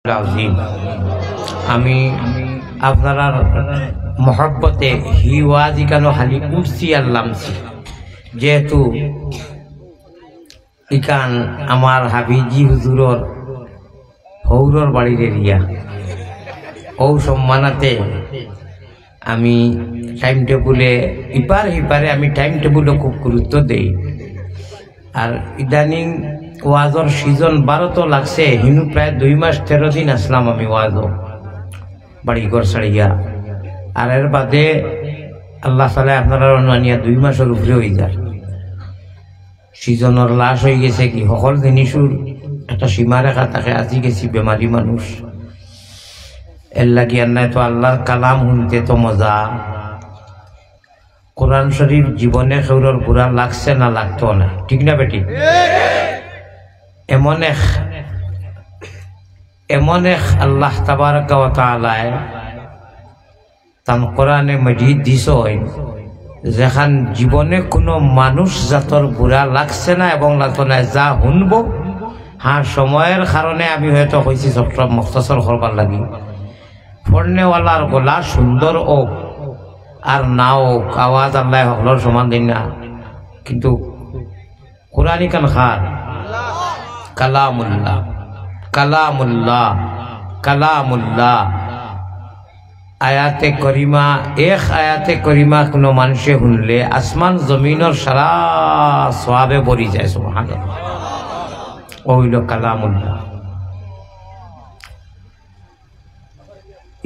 আজিম আমি আপনারা মহব্বতে হিওয়াজি কেন খালি উঠছি আর লামছি যেহেতু ইকান আমার হাবিজি হুজুরর হৌরর বাড়ির এরিয়া ও সম্মানাতে আমি টাইম টেবুলে ইপার হিপারে আমি টাইম টেবুলে খুব গুরুত্ব দেই। আর ইদানিং ওয়াজর সিজন 12 তো লাগছে, হিনু প্রায় 2 মাস 13 দিন আসলাম আমি ওয়াজও বাড়ি ঘর ছাড়িয়া। আর এর বাদে আল্লাহ তাআলা আপনারা অনুমানিয়া 2 মাসের উপরে হয়ে যায়। সিজনের লাশ হয়ে গেছে কি সকল জিনিসের একটা সীমারেখা থাকে। আজি গেছি বেমারি মানুষ এর লাগিয়ার নাই তো আল্লাহর কালাম শুনতে তো মজা। কোরআন শরীফ জীবনে খেউরর বুড়া লাগছে না লাগতো না, ঠিক না বেটি? এমন এক আল্লাহ তাবারাকা ওয়া তাআলা তান কোরআনে মাজিদ দিছেন যেখান জীবনে কোনো মানুষ জাতর বুড়া লাগছে না এবং লাগতো না। যা শুনবো হ্যাঁ সময়ের কারণে আমি হয়তো কইছি সব মুখতাসর করবার লাগি। ফর্নেওয়ালার গলা সুন্দর ও আর নাও আওয়াজ আল্লাহ সকলের সমান দিন না, কিন্তু কোরআন কান খার কালামুল্লাহ কালামুল্লাহ কালামুল্লাহ আয়াতে করিমা। এক আয়াতে করিমা কোনো মানুষে শুনলে আসমান জমিনের সারা সওয়াবে ভরি যায়। সুবহানাল্লাহ, ওইল কালামুল্লাহ।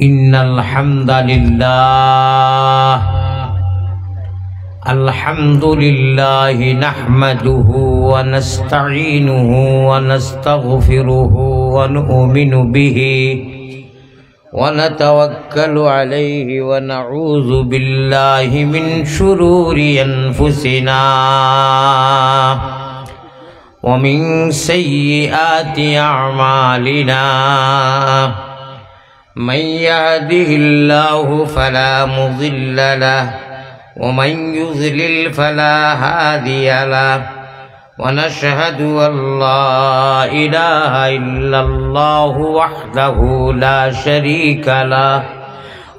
ইন্নাল হামদালিল্লাহ আলহামদুলিল্লাহি নাহমাদুহু ওয়া নাস্তাঈনুহু ওয়া নাস্তাগফিরুহু ওয়া নু'মিনু বিহি ওয়া নাতাওয়াক্কালু আলাইহি ওয়া নাউযু বিল্লাহি মিন শুরুরি আনফুসিনা ওয়া মিন সাইয়্যাতি আ'মালিনা। من يهده الله فلا مضل له ومن يضلل فلا هادي له ونشهد أن لا إله إلا الله وحده لا شريك له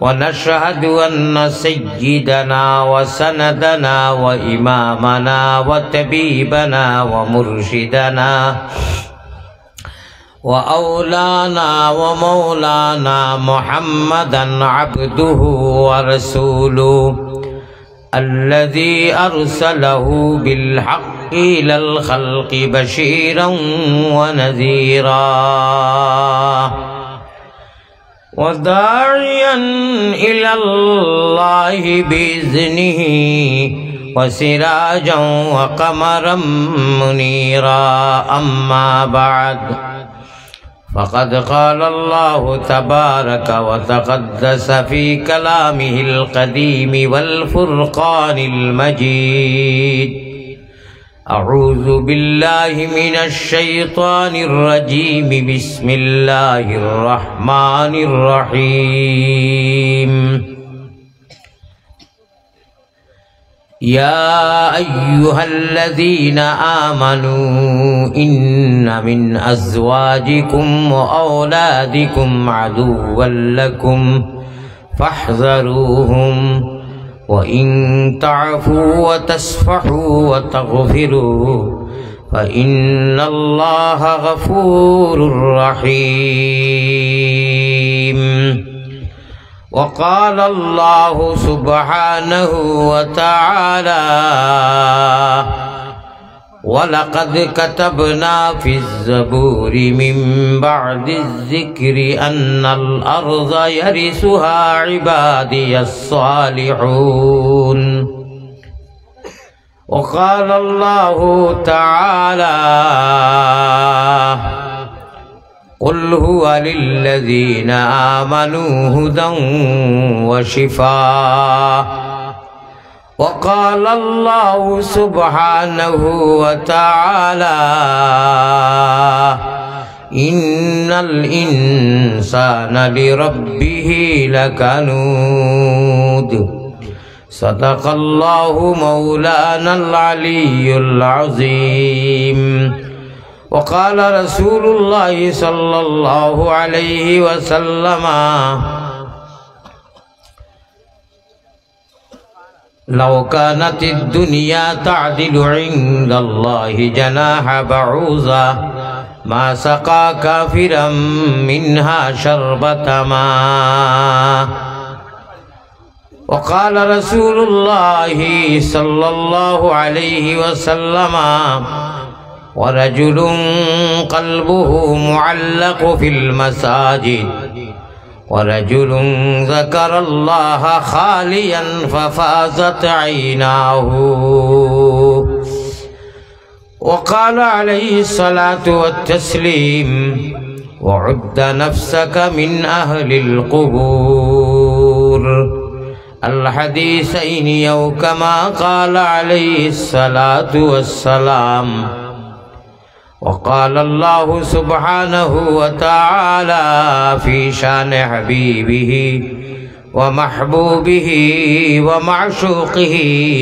ونشهد أن سيدنا وسندنا وإمامنا وطبيبنا ومرشدنا وأولانا ومولانا محمدا عبده ورسوله الذي أرسله بالحق إلى الخلق بشيرا ونذيرا وداعيا إلى الله بإذنه وسراجا وقمرا منيرا. أما بعد فقد قال الله تبارك وتقدس في كلامه القديم والفرقان المجيد: أعوذ بالله من الشيطان الرجيم. بسم الله الرحمن الرحيم. يا أيها الذين آمنوا إن من أزواجكم وأولادكم عدوا لكم فاحذروهم وإن تعفوا وتصفحوا وتغفروا فإن الله غفور رحيم. وقال الله سبحانه وتعالى: ولقد كتبنا في الزبور من بعد الذكر أن الأرض يرثها عبادي الصالحون. وقال الله تعالى: قل هو للذين آمنوا هدى وشفاء. وقال الله سبحانه وتعالى: إن الإنسان لربه لكنود. صدق الله مولانا العلي العظيم. وقال رسول الله صلى الله عليه وسلم لو كانت الدنيا تعدل عند الله جناح بعوضة ما سقى كافرا منها شربة ماء وقال رسول الله صلى الله عليه وسلم ورجل قلبه معلق في المساجد ورجل ذكر الله خاليا ففازت عيناه وقال عليه الصلاة والتسليم وعد نفسك من أهل القبور الحديثين أو كما قال عليه الصلاة والسلام وقال الله سبحانه وتعالى في شان حبيبه ومحبوبه ومعشوقه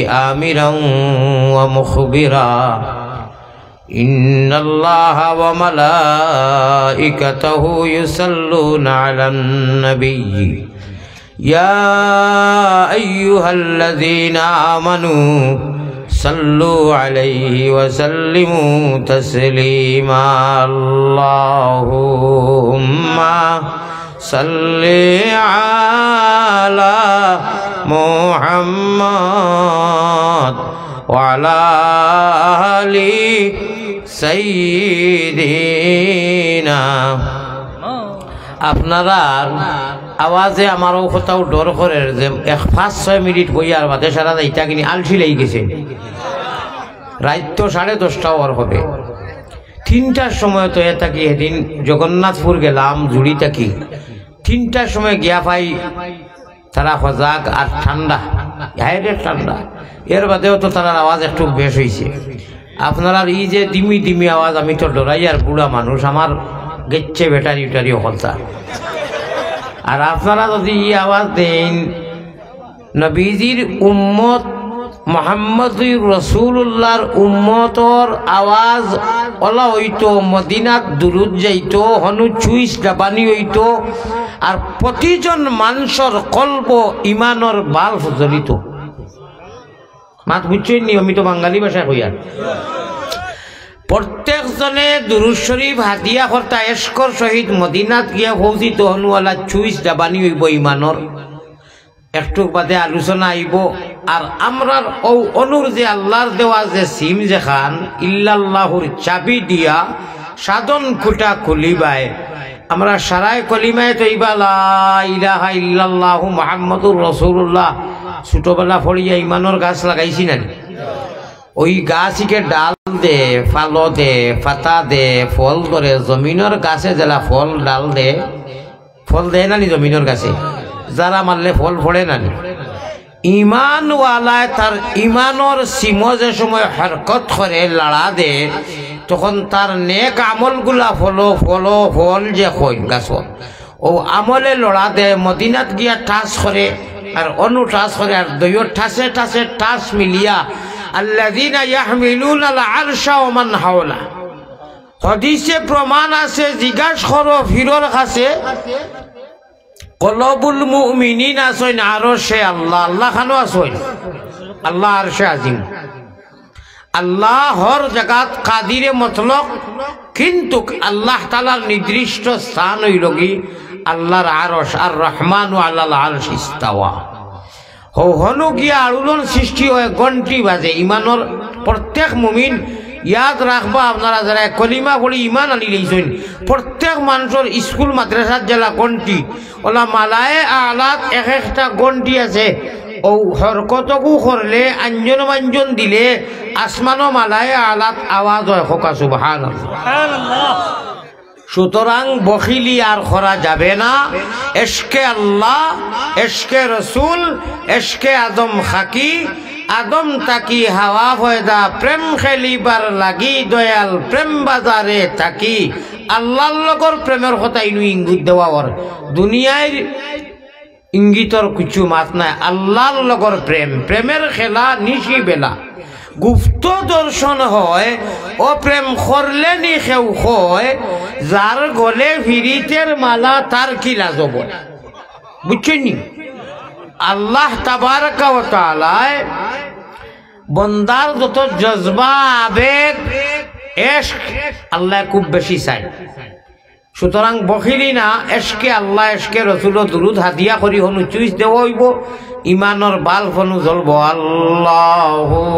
آمرا ومخبرا إن الله وملائكته يصلون على النبي يا أيها الذين آمنوا صلوا عليه وسلموا تسليما اللهم صل على محمد وعلى آل سيدنا আপনারা আওয়াজে আমারও কোথাও ডর করে যে 5-6 মিনিট বইয়ার বাদে সারা ইটা কিনি আলসি লেগে গেছে রাত তো 10:30 ওর হবে 3টার সময় তো থাকি এদিন জগন্নাথপুর গেলাম জুড়ি থাকি 3টার সময় গিয়া পাই তারা সজাগ আর ঠান্ডা হাইরে ঠান্ডা এর বাদেও তো তার আওয়াজ একটু বেশ হয়েছে আপনারা এই যে দিমি দিমি আওয়াজ আমি তো ডরাই আর বুড়া মানুষ আমার গেচ্ছে ব্যাটারি উটারি হলতা আর আপনারা যদি এই আওয়াজ দেন নবীজির উম্মত মুহাম্মদুর রাসূলুল্লাহর উম্মতর আওয়াজ ওলা হইতো মদিনাত দুরুদ যাইতো হনু চুইস ডাবানি হইতো আর প্রতিজন মানুষের কল্প ইমানর বাল্ব জ্বলিত মাত বুঝছেন নি আমি তো বাঙালি ভাষায় কইয়া প্রত্যেকজনে দুরূদ শরীফ হাদিয়া করতা এশকর শহীদ মদিনাত গিয়া পৌঁছিত হনুওয়ালা চুইস ডাবানি হইব ইমানর একটু বাদে আলোচনা আইব আর আমরার ও অনুর যে আল্লাহর দেওয়া যে সিম যে খান ইল্লাল্লাহুর চাবি দিয়া সাধন খুঁটা খুলিবায় আমরা সারায় কলিমায় তৈবা লা ইলাহা ইল্লাল্লাহু মুহাম্মাদুর রাসূলুল্লাহ ছোটবেলা ফড়িয়া ইমানর গাছ লাগাইছি না ওই গাছকে ডাল দে ফালো দে পাতা দে ফল ধরে জমিনের গাছে জেলা ফল ডাল দে ফল দেয় না নি জমিনের গাছে যারা মারলে ফল ফড়ে না নি ইমানওয়ালায় তার ইমানর সিমো যে সময় হরকত করে লড়া দে তখন তার নেক আমলগুলা ফল যে কই গাছ ও আমলে লড়া দে মদিনাত গিয়া ঠাস করে আর অনু ঠাস করে আর দুইও ঠাসে ঠাসে ঠাস মিলিয়া আল্লাযীনা ইয়াহমিলুনাল আরশা ওয়া মান হাওলা হাদিসে প্রমাণ আছে জিজ্ঞাস করো ফিরর কাছে কলবুল মুমিনিন আসইন আরশে আল্লাহ আল্লাহ খানো আসইন আল্লাহ আরশে আজিম আল্লাহ হর জায়গাত কাদিরে মতলক কিন্তু আল্লাহ তাআলার নির্দিষ্ট স্থান হইল কি আল্লাহর আরশ আর রহমানু আলাল আরশ ইস্তাওয়া হনু গিয়া আড়ুলন সৃষ্টি হয় ঘন্টি বাজে ইমানর প্রত্যেক মুমিন ইয়াদ রাখবা আপনারা যারা কলিমা পড়ি ইমান আনি লইছেন প্রত্যেক মানুষের স্কুল মাদ্রাসার জেলা ঘন্টি ওলা মালায়ে আলাত এক একটা ঘন্টি আছে ও হরকতকু করলে আঞ্জন মাঞ্জন দিলে আসমানো মালায়ে আলাত আওয়াজ হয় খোকা সুবহানাল্লাহ সুতরাং বখিলি আর করা যাবে না এশকে আল্লাহ এশকে রসুল এশকে আদম খাকি আদম তাকি হাওয়া ফয়দা প্রেম খেলিবার লাগি দয়াল প্রেম বাজারে থাকি আল্লাহর লগর প্রেমের কথা ইনু ইঙ্গিত দেওয়ার দুনিয়ার ইঙ্গিতর কিছু মাত নাই আল্লাহর লগর প্রেম প্রেমের খেলা নিশি বেলা গুপ্ত দর্শন হয় ও প্রেম করলে নি কেউ হয় যার গলে ফিরিতের মালা তার কি লাজব বুঝছেন নি আল্লাহ তাবারকা ওয়া তাআলা বন্দার যত জজবা আবেগ ইশক আল্লাহ খুব বেশি চায় সুতরাং বখিলি না এশকে আল্লাহ এশকে রসুল দুরুদ হাদিয়া করি হনু চুইস দেওয়া হইব ইমানর বাল ফনু জ্বলব আল্লাহুম্মা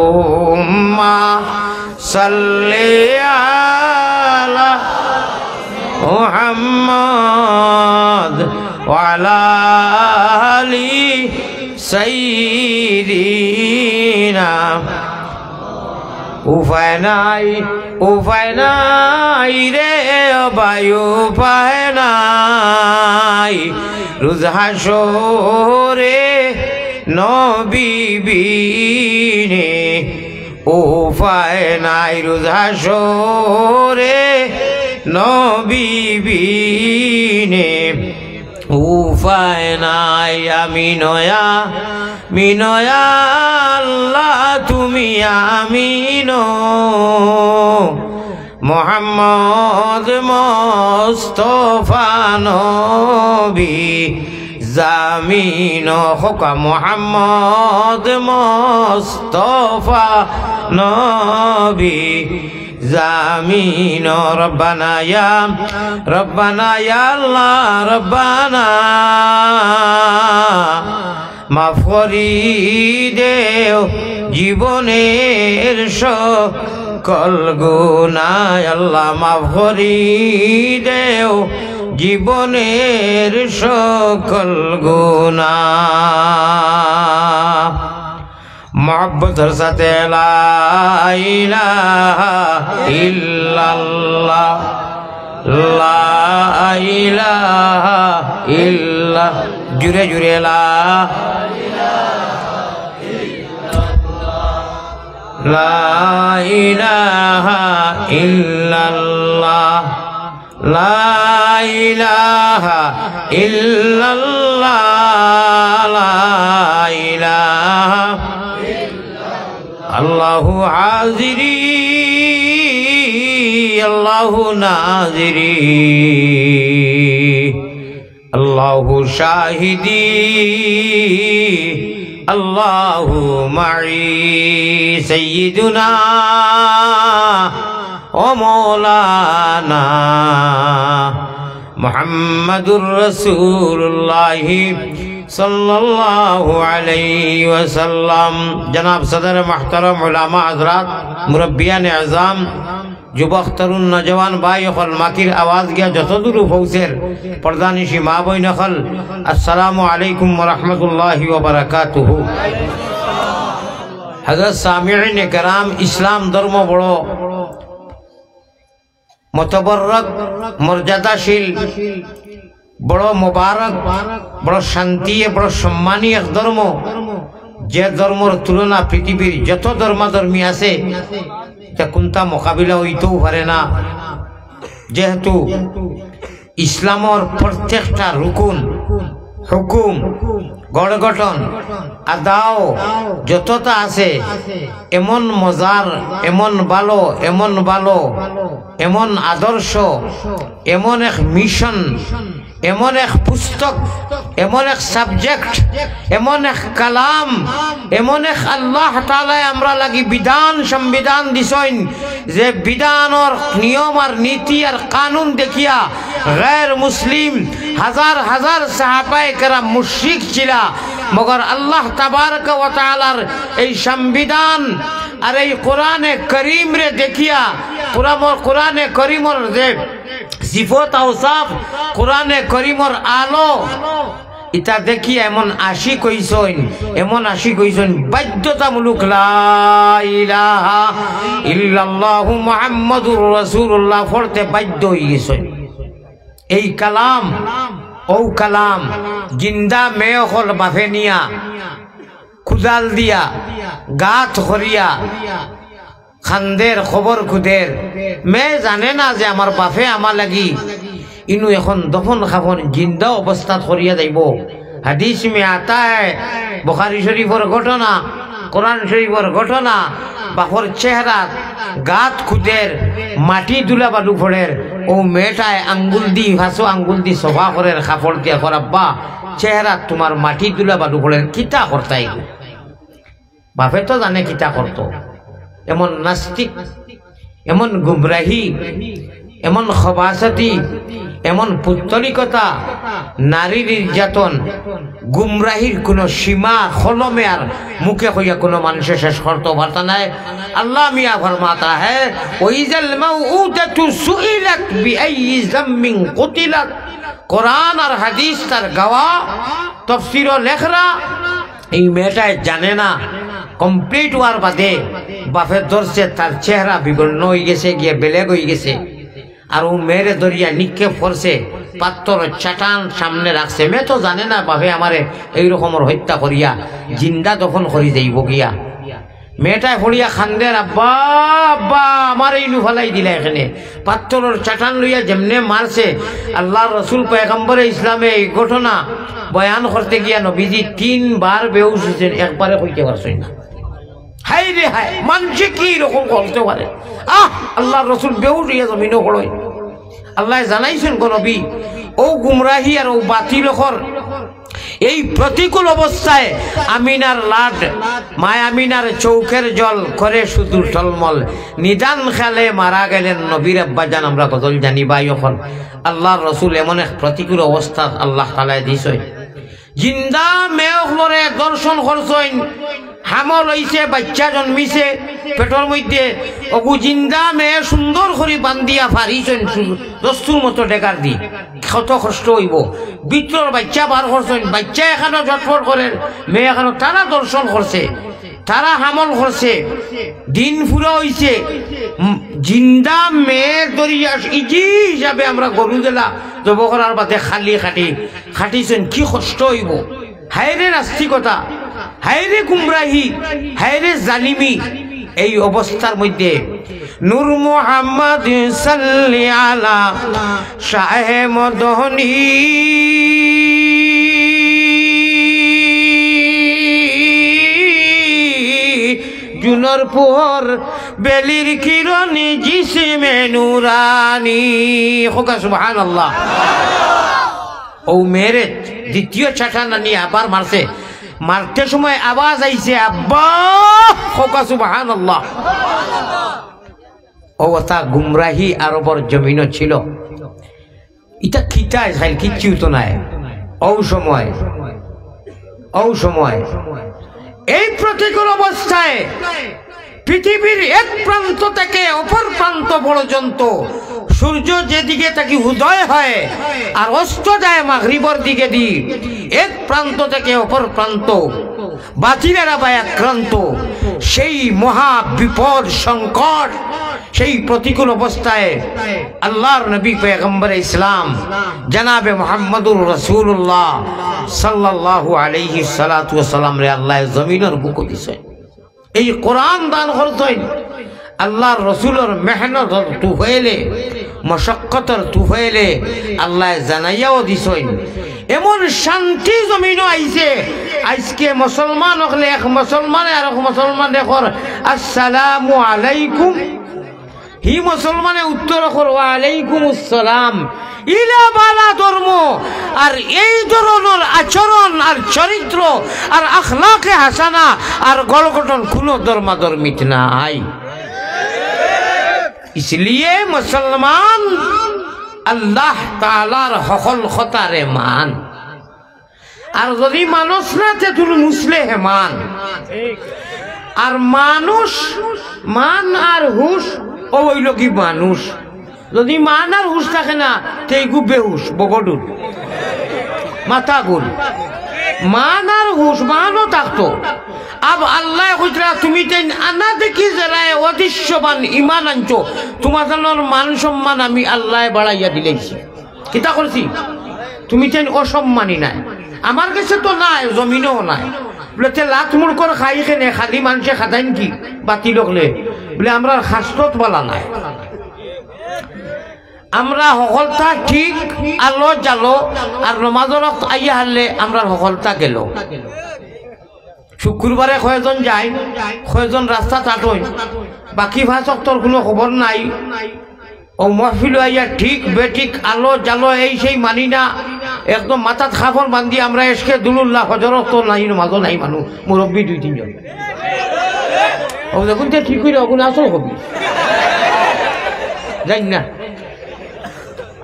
সাল্লি আলা মুহাম্মাদ ওয়া আলা আলি সাইয়্যিদিনা উপায় নাই রে ভাই উপায় নাই রোজ হাসরে নবী বিনে উপায় নাই রোজ হাসরে নবী বিনে উপায় নাই আমি নয়া আল্লাহ তুমি আমিন মুহাম্মদ মুস্তাফা নবী জামিন হোকা মুহাম্মদ মুস্তাফা নবী জামিন রব্বানা ইয়া আল্লাহ রব্বানা মাফ করি দেও জীবনের সকল গুনাহ আল্লাহ মাফ করি দেও জীবনের সকল গুনাহ মোহাব্বতের সাথে লা ইলাহা ইল্লাল্লাহ লা ইলাহা ইল্লা জুরে জুরে লা ইলাহা ইল্লাল্লাহ লা ইলাহা ইল্লাল্লাহ লা ইলাহা আল্লাহু হাজিরি আল্লাহু নাজিরি আল্লাহু শাহিদি আল্লাহু মাই সাইয়্যিদুনা ও মৌলানা মুহাম্মাদুর রাসূলুল্লাহ सल्लल्लाहु अलैहि वसल्लम जनाब सदर महतरम उलमा हजरात मुरब्बियान आज़ाम যুবক তরুণ নজওয়ান ভাই হল মাকির আওয়াজ গিয়া যত দূর পৌঁছের পর্দানিশি মা বই নকল আসসালামু আলাইকুম ওয়া রাহমাতুল্লাহি ওয়া বারাকাতুহু হযরত সামিঈন کرام ইসলাম ধর্ম বড় মুতাবাররক মর্যাদাশীল বড় মুবারক বড় শান্তি বড় সম্মানী এক ধর্ম যে ধর্মর তুলনা পৃথিবীর যত ধর্মাধর্মী আছে তা কোনটা মোকাবিলা হইতেও পারে না যেহেতু ইসলামর প্রত্যেকটা রুকুন হুকুম গড়গঠন আদাও যতটা আছে এমন মজার এমন ভালো এমন আদর্শ এমন এক মিশন এমন এক পুস্তক এমন এক সাবজেক্ট এমন এক কালাম এমন এক আল্লাহ তাআলা আমরা লাগি বিধান সংবিধান দিছেন যে বিধানের নিয়ম আর নীতি আর কানুন দেখিয়া গैर মুসলিম হাজার হাজার সাহাবায়ে কেরাম মুশরিক ছিল মগর আল্লাহ তাবারক ওয়া তাআলার এই সংবিধান আর এই কোরআনে করিম রে দেখিয়া কোরআনে করিমর যে সিফত আওসাফ কোরআনে করিমর আলো ইটা দেখিয়া এমন আশিক হইছেন বাধ্যতামূলক লা ইলাহা ইল্লাল্লাহু মুহাম্মাদুর রাসূলুল্লাহ পড়তে বাধ্য হয়ে গেছেন এই কালাম ও কালাম জিন্দা মেয়ে হল বাফে নিয়া খুদাল দিয়া গাত হরিয়া খান্দের খবর খুদের মেয়ে জানে না যে আমার বাপে আমার লাগি ইনু এখন দফন খাফন জিন্দা অবস্থা করিয়া যাইব হাদিস মে আতা है বুখারী শরীফের ঘটনা কোরআন শরীফের ঘটনা বাপর চেহারা গাত খুদের মাটি দুলা বালু ফোড়ের ও মেয়েটায় আঙ্গুল দি ভাসো আঙ্গুল দি সভা করের কাপড় দিয়া করাব্বা চেহারা তোমার মাটি দুলা বালু ফোড়ের কিতা করতাই বাপে তো জানে কিতা করতো এমন নাস্তিক এমন গুমরাহি এমন খবাসাতি এমন পুত্তলিকতা নারীর নির্যাতন গুমরাহির কোনো সীমা খলমে আর মুখে কইয়া কোনো মানুষের শেষ করতে পারতা নাই আল্লাহ মিয়া ফরমাতা है ওয়াইজাল মাউউদাতু সুইলাত বিআইয়ি যামমিন কুতিলাত কোরআন আর হাদিস তার গাওয়া তাফসীর ও লেখরা এই মেয়েটাই জানে না কমপ্লিট হওয়ার বাদে বাপের ধরছে তার চেহারা বিবর্ণ হয়ে গেছে গিয়ে বেলেগ হয়ে গেছে আর ও মেয়েরে দরিয়া নিক্ষেপ করছে পাত্তর চাটান সামনে রাখছে মেয়ে তো জানে না বাপে আমারে এইরকমের হত্যা করিয়া জিন্দা দফন করি যাইব গিয়া মেয়েটায় পড়িয়া খান্দের আব্বা আব্বা আমার এই নুফালাই দিলা এখানে পাত্তরের চাটান লইয়া যেমনে মারছে আল্লাহ রসুল পয়গম্বরে ইসলামে এই ঘটনা বয়ান করতে গিয়া নবীজি 3 বার বেহুশ হয়েছেন একবারে কইতে পারছেন না হাই রে হাই মানুষে কি রকম করতে পারে আল্লাহ রসুল বেহুশ হইয়া জমিনও পড়য় আল্লাহ জানাইছেন কোন নবী ও গুমরাহি আর ও বাতিল এই প্রতিকূল অবস্থায় আমিনার লাড মায় আমিনার চৌকের জল করে শুধু টলমল নিদান খেলে মারা গেলেন নবীর আব্বাজান আমরা গজল জানি ভাই এখন আল্লাহর রসুল এমন এক প্রতিকূল অবস্থা আল্লাহ তাআলা দিছে জিন্দা মেয়রে দর্শন করছেন হামল হইছে বাচ্চা জন্মিছে পেটর মধ্যে অগু জিন্দা মেয়ে সুন্দর করে বান্ধিয়া ফারিছেন দস্তুর মতো ডেকার দি কত কষ্ট হইব ভিতর বাচ্চা বার করছেন বাচ্চা এখানে জটফট করেন মেয়ে এখানে তারা দর্শন করছে তারা হামল করছে দিন ফুরা হইছে জিন্দা মেয়ে দরিয়া ইজি হিসাবে আমরা গরু জেলা জব করার বাদে খালি খাটিছেন কি কষ্ট হইব হায়রে নাস্তিকতা হায়রে গুমরাহি হায়রে জালিমি এই অবস্থার মধ্যে নূর মুহাম্মদ সাল্লি আলা শাহে মদনী জুনর পোহর বেলির কিরণে জিসমে নুরানি হোক সুবহানাল্লাহ ও মেরে দ্বিতীয় চাটানা নিয়ে আবার মারছে মারতে সময় আওয়াজ আইছে আব্বা হোক সুবহানাল্লাহ ও তা গুমরাহি আরবর জমিনও ছিল এটা খিতায় খাইল কিচ্ছু তো নাই ও সময় এই প্রতিকূল অবস্থায় পৃথিবীর এক প্রান্ত থেকে অপর প্রান্ত পর্যন্ত সূর্য যেদিকে তাকে উদয় হয় আর অস্ত যায় মাগরিবের দিকে দি এক প্রান্ত থেকে অপর প্রান্ত বাতিলেরা বা আক্রান্ত সেই মহা বিপদ সংকট সেই প্রতিকূল অবস্থায় আল্লাহর নবী পয়গম্বর ইসলাম জনাবে মুহাম্মদুর রাসূলুল্লাহ সাল্লাল্লাহু আলাইহি সাল্লাতু ওয়া সাল্লাম রে আল্লাহ জমিনের বুক দিছে এই কোরআন দান করতেন আল্লাহর রসুলের মেহনতর তুফাইলে মশক্কতর তুফাইলে আল্লাহ জানাইয়াও দিছেন এমন শান্তি জমিনও আইছে আজকে মুসলমান হলে এক মুসলমানে আর এক মুসলমান দেখর আসসালামু আলাইকুম হি মুসলমানে উত্তর কর ওয়া আলাইকুম আসসালাম ইলা বালা ধর্ম আর এই ধরনের আচরণ আর চরিত্র আর আখলাকে হাসানা আর গলগঠন কোনো ধর্মাধর্মিত নাই इसलिए मुसलमान अल्लाह तालार हकल खतारे मान और यदि मानुष ना थे तुम मुसले है मान और मानुष मान और हुश ओ वही लोग मानुष यदि मान और हुश থাকে না তেগু বেহুশ বগডুল মাথা গুল মান আর হুশ মানও থাকতো अब अल्लाह खुजरा তুমি তেন আনা দেখি জরায় অদৃশ্যবান ঈমান আনছো তোমাদের মান সম্মান আমি আল্লাহ বাড়াইয়া দিলেছি কিতা করছি তুমি তেন অসম্মানী নাই আমার কাছে তো নাই জমিনও নাই বলে তে লাত মুড় করে খাই খেনে খালি মানুষে খাদাইন কি বাতি লোকলে বলে আমরা শাস্ত্রত বলা নাই আমরা সকলতা ঠিক আলো জালো আর নমাজর আইয়া হারলে আমরা সকলতা গেল শুক্রবারে কয়জন যায়, কয়জন রাস্তা তাটয়, বাকি ভাষক্তর কোনো খবর নাই। ও মহফিল আইয়া ঠিক বেঠিক আলো জালো এই সেই মানি না, একদম মাথাত খাফর বান্ধি আমরা এসকে দুলুল্লাহ হজরত তো নাই, মাঝো নাই মানুষ মুরব্বী 2-3 জন। ও দেখুন ঠিক হইলে ওগুলো আসল হবি যাই না,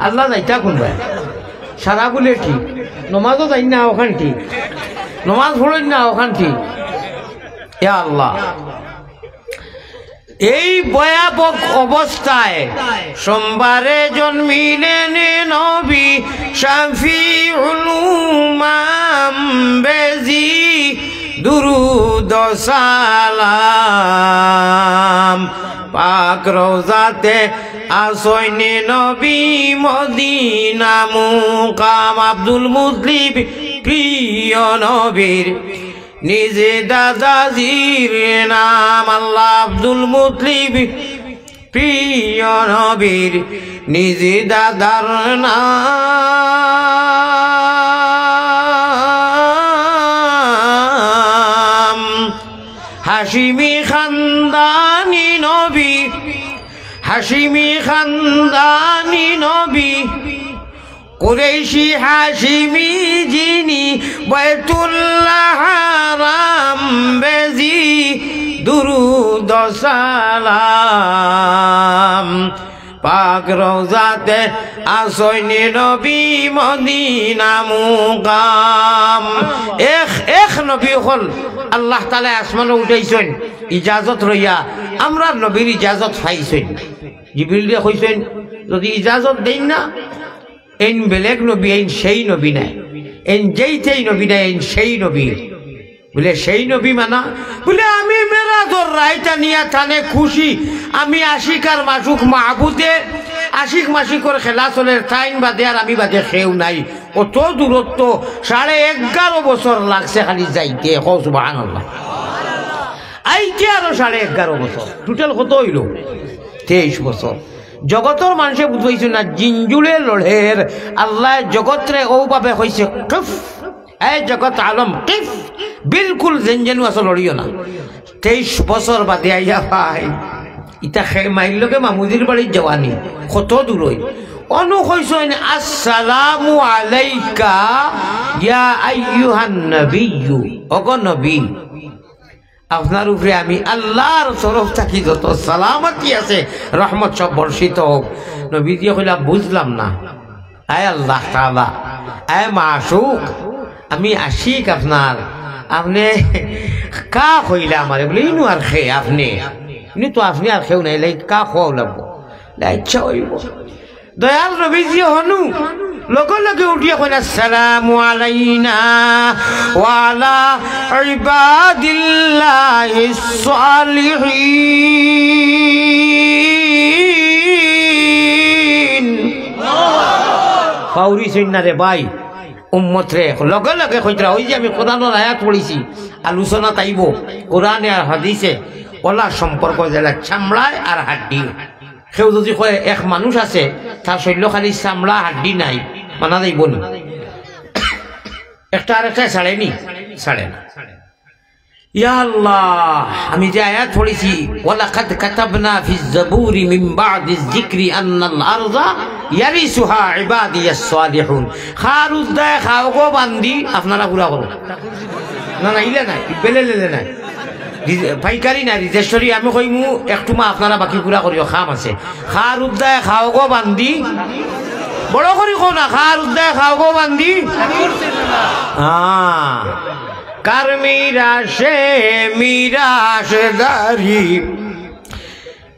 আল্লাহ যাইতা কোনবা সারা বলে ঠিক, নমাজও যাই না ওখান ঠিক, নমাজ পড়েন না ওখান ঠিক। এ আল্লাহ, এই ভয়াবহ অবস্থায় সোমবারে জন্মিলেন নবী শাফিউল উম্মাম বেজি, দুরুদ সালাম পাক রওজাতে আসইনে নবী মদিনা মুকাম। আব্দুল মুত্তালিব প্রিয় নবীর নিজে দাদাজির নাম আল্লাহ। আব্দুল মুত্তালিব প্রিয় নবীর নিজে দাদার নাম। হাশিমি খানদানি নবী, হাশিমি খানদানি নবী, কুরাইশি হাশিমি যিনি বাইতুল্লাহ হারাম বেজি, দুরুদ সালাম পাক রওজাতে আসইনে নবী মদিনা মুকাম। এক নবী হল আল্লাহ তাআলা আসমানে উঠাইছেন ইজাজত লইয়া, আমরা নবীর ইজাজত পাইছেন। জিবরিল দিয়ে কইছেন যদি ইজাজত দেন না, এন বেলেগ নবী, এন সেই নবী নাই, এন যেইতেই নবী নাই, এন সেই নবী। বলে সেই নবী মানা, বলে আমি মেরাজর রায়টা নিয়া থানে খুশি, আমি আশিকার মাসুক মাহবুদে আশিক মাসিকর খেলা চলে, টাইম বাদে আর আমি বাদে খেউ নাই। অত দূরত্ব 11.5 বছর লাগছে খালি যাইতে, সুবহানাল্লাহ। আইতে আরো 11.5 বছর, টোটাল কত হইল? 23 বছর। জগতর মানুষে বুঝাইছে না জিনজুলে লড়ের আল্লাহ জগতরে ওভাবে হয়েছে কিফ, এই জগৎ আলম কিফ, বিলকুল জেনজেনু আসল লড়িও না। 23 বছর বাদে আইয়া ভাই ইটা মাইলকে মামুদির বাড়ির জওয়ানি কত দূর হই। অনু কইছেন আসসালামু আলাইকা ইয়া আইয়ুহান নবিয়্যু, ওগো নবী আপনার উপরে আমি আল্লাহর তরফ থাকি যত সালামতি আছে রহমত সব বর্ষিত হোক। নবী দিয়ে কইলা বুঝলাম না, আয় আল্লাহ তাআলা, আয় মাশুক, আমি আশিক আপনার, আপনি কা কইলা আমারে? বলে ইনু আর খে আপনি, ইনি তো আপনি আর খেউ নাই, লাই কা খাওয়াও লাগবো, ইচ্ছা হইব। দয়াল নবীজি হনু লগে লগে উঠিয়া কইনা আসসালামু আলাইনা ওয়া আলা ইবাদিল্লাহিস সালিহিন। কাউরি সৈন্য রে ভাই উম্মত রে লগে লগে কইতরা, ওই যে আমি কোরআনের আয়াত পড়িছি, আলোচনা তাইব কোরআনে আর হাদিসে ওলা সম্পর্ক যেটা চামড়ায় আর হাড্ডি। কেউ যদি কয় এক মানুষ আছে তার শৈল্য খালি চামড়া হাড্ডি নাই, মানা যাইব নি? একটা আর একটা ছাড়েনি, ছাড়ে না। ইয়া আল্লাহ, আমি যে আয়াত পড়েছি ওয়ালাকাদ কাতাবনা ফিজ জাবুরি মিন বাদিজ যিকরি আন্নাল আরযা ইয়ারিসুহা ইবাদিয়াস সালিহুন। খারুজ দায় খাও গো বান্দি, আপনারা পুরা করো না, না ইলে নাই, বেলেলে নাই, পাইকারি না রিজেস্টরি। আমি কইমু একটু মা আপনারা বাকি পুরা করিও, খাম আছে। খার উদ্দায় খাও গো বান্দি, বড় করি কো না, খার উদ্দায় খাও গো বান্দি। কার মিরাশে মিরাশ দারি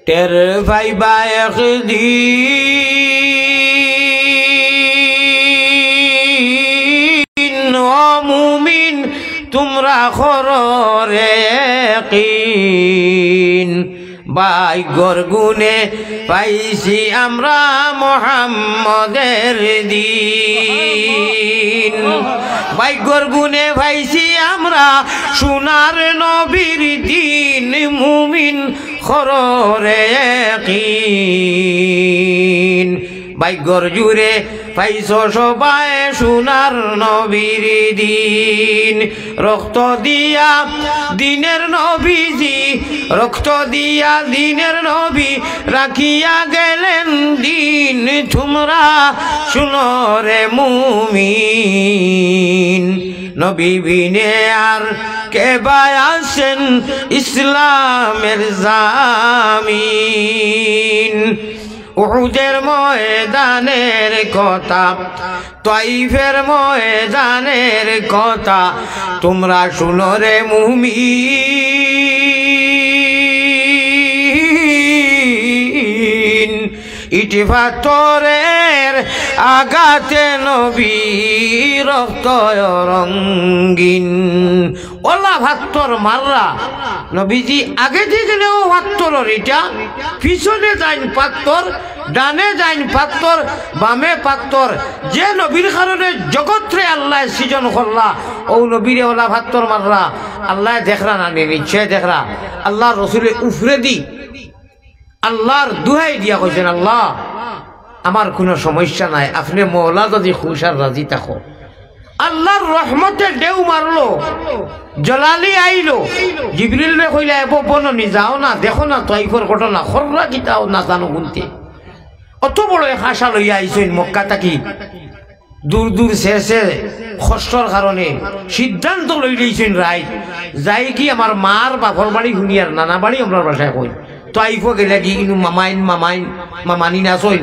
টের ভাই বা একদিন ও মুমিন তোমরা খরে কিন। ভাগ্যর গুণে পাইছি আমরা মুহাম্মদের দিন, ভাগ্যর গুণে পাইছি আমরা সোনার নবীর দিন। মুমিন খরে কিন ভাগ্যর জুড়ে পাইছো সবাই সোনার নবীর দিন রক্ত দিয়া দিনের নবীজি রক্ত দিয়া দিনের নবী রাখিয়া গেলেন দিন তোমরা শুনো রে মুমিন নবী বিনে আর কে ভাই আছেন ইসলামের জামিন উহুদের ময়দানের কথা তাইফের ময়দানের কথা তোমরা শুনো রে মুমিন ইটি পাথরের আঘাতে নবী রক্ত রঙ্গিন ওলা ভাত্তর মাররা নবীজি আগে দিলেও পাত্তর এটা পিছনে যাইন পাত্তর ডানে যাইন পাত্তর বামে পাত্তর যে নবীর কারণে জগৎরে আল্লাহ সৃজন করলা ও নবীরে ওলা ভাত্তর মাররা আল্লাহ দেখরা না নিশ্চয় দেখরা আল্লাহ রসুলের উফরে দি আল্লাহর দুহাই দিয়া কইছেন আল্লাহ আমার কোনো সমস্যা নাই আপনি মওলা যদি খুশ আর রাজি থাকো আল্লাহর রহমতে ঢেউ মারলো জলালি আইলো জিবরিল রে কইলা এবো বননি যাও না দেখো না তাইফের ঘটনা খররা কিতাও না জানো গুনতে অত বড় এক আশা লইয়া আইছেন মক্কা থাকি দূর দূর শেষে কষ্টর কারণে সিদ্ধান্ত লই লইছেন রাইট যাই কি আমার মার বাপর বাড়ি শুনিয়ার নানা বাড়ি আমার বাসায় কই তাইফো গেলে কি ইনু মামাইন মামানি না চই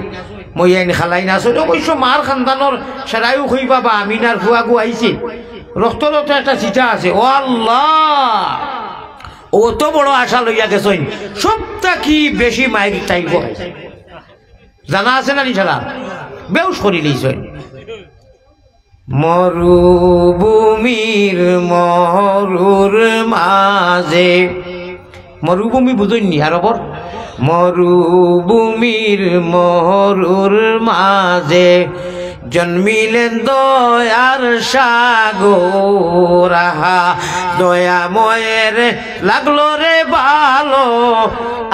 মই আইন খালাই না চই অবশ্য মার খানদানোর সেরাইও কই বাবা আমিনার ফুয়াগু আইছে রক্তর তো একটা চিঠা আছে ও আল্লাহ অত বড় আশা লইয়া গেছেন সবটা কি বেশি মাইক টাইপ জানা আছে না নিশালা বেউস করি লইছেন মরুভূমির মরুর মাঝে মরুভূমি বুঝুননি আরবর মরুভূমির মরুর মাঝে জন্মিলেন দয়ার সাগর দয়াময়ের লাগলো রে ভালো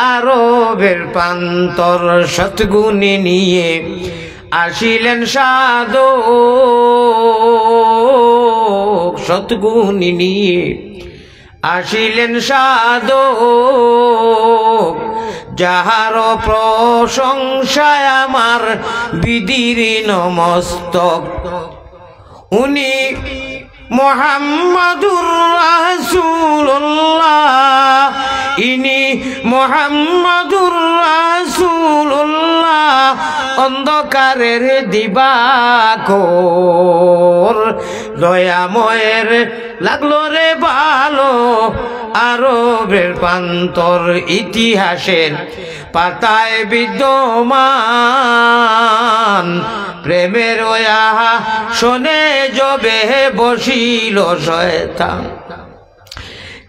আরবের প্রান্তর সৎগুণী নিয়ে আসিলেন সাধক সৎগুণী নিয়ে আসিলেন সাধক যাহার প্রশংসায় আমার বিদীর্ণ মস্তক উনি মুহাম্মাদুর রাসূলুল্লাহ ইনি মুহাম্মাদুর রাসূলুল্লাহ অন্ধকারের দিবাকর দয়াময়ের লাগলো রে ভালো আরবের প্রান্তর ইতিহাসের পাতায় বিদ্যমান প্রেমের ওয়াহা শোনে জবে বসিল শয়তান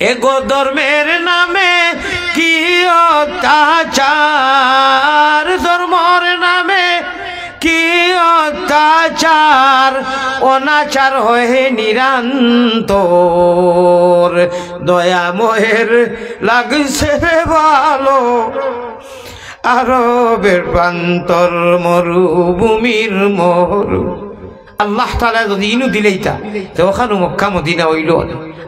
এগো ধর্মের নামে কি অত্যাচার ধর্মের নামে কি অত্যাচার অনাচার হয়ে নিরন্তর দয়াময়ের লাগছে ভালো আরবের প্রান্তর মরুভূমির মরু আল্লাহ তাআলা যদি ইনু দিলেইতা তো ওখানে মক্কা মদিনা হইল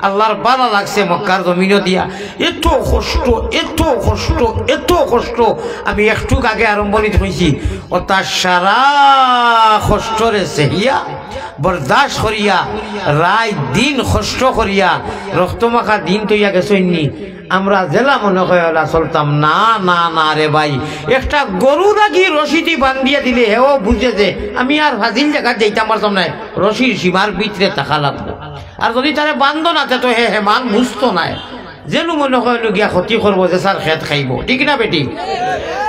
আল্লাহর ভালো লাগছে মক্কার জমিনও দিয়া এত কষ্ট এত কষ্ট এত কষ্ট আমি একটু আগে আরম্ভণিত হয়েছি ও তার সারা কষ্টরে সেহিয়া বরদাস্ত করিয়া রায় দিন কষ্ট করিয়া রক্তমাখা দিন তৈয়া গেছনি আমরা জেলা মনে হয় চলতাম না না না রে ভাই একটা গরু নাকি রশিদি বান্ধিয়া দিলে হেও বুঝে যে আমি আর ফাজিল জায়গা যাইতাম পারতাম না রশির সীমার ভিতরে থাকা লাগবো আর যদি তারে বান্ধ না তো হে হেমান বুঝতো নাই যেন মনে হয় গিয়া ক্ষতি করবো যে স্যার খেত খাইব ঠিক না বেটি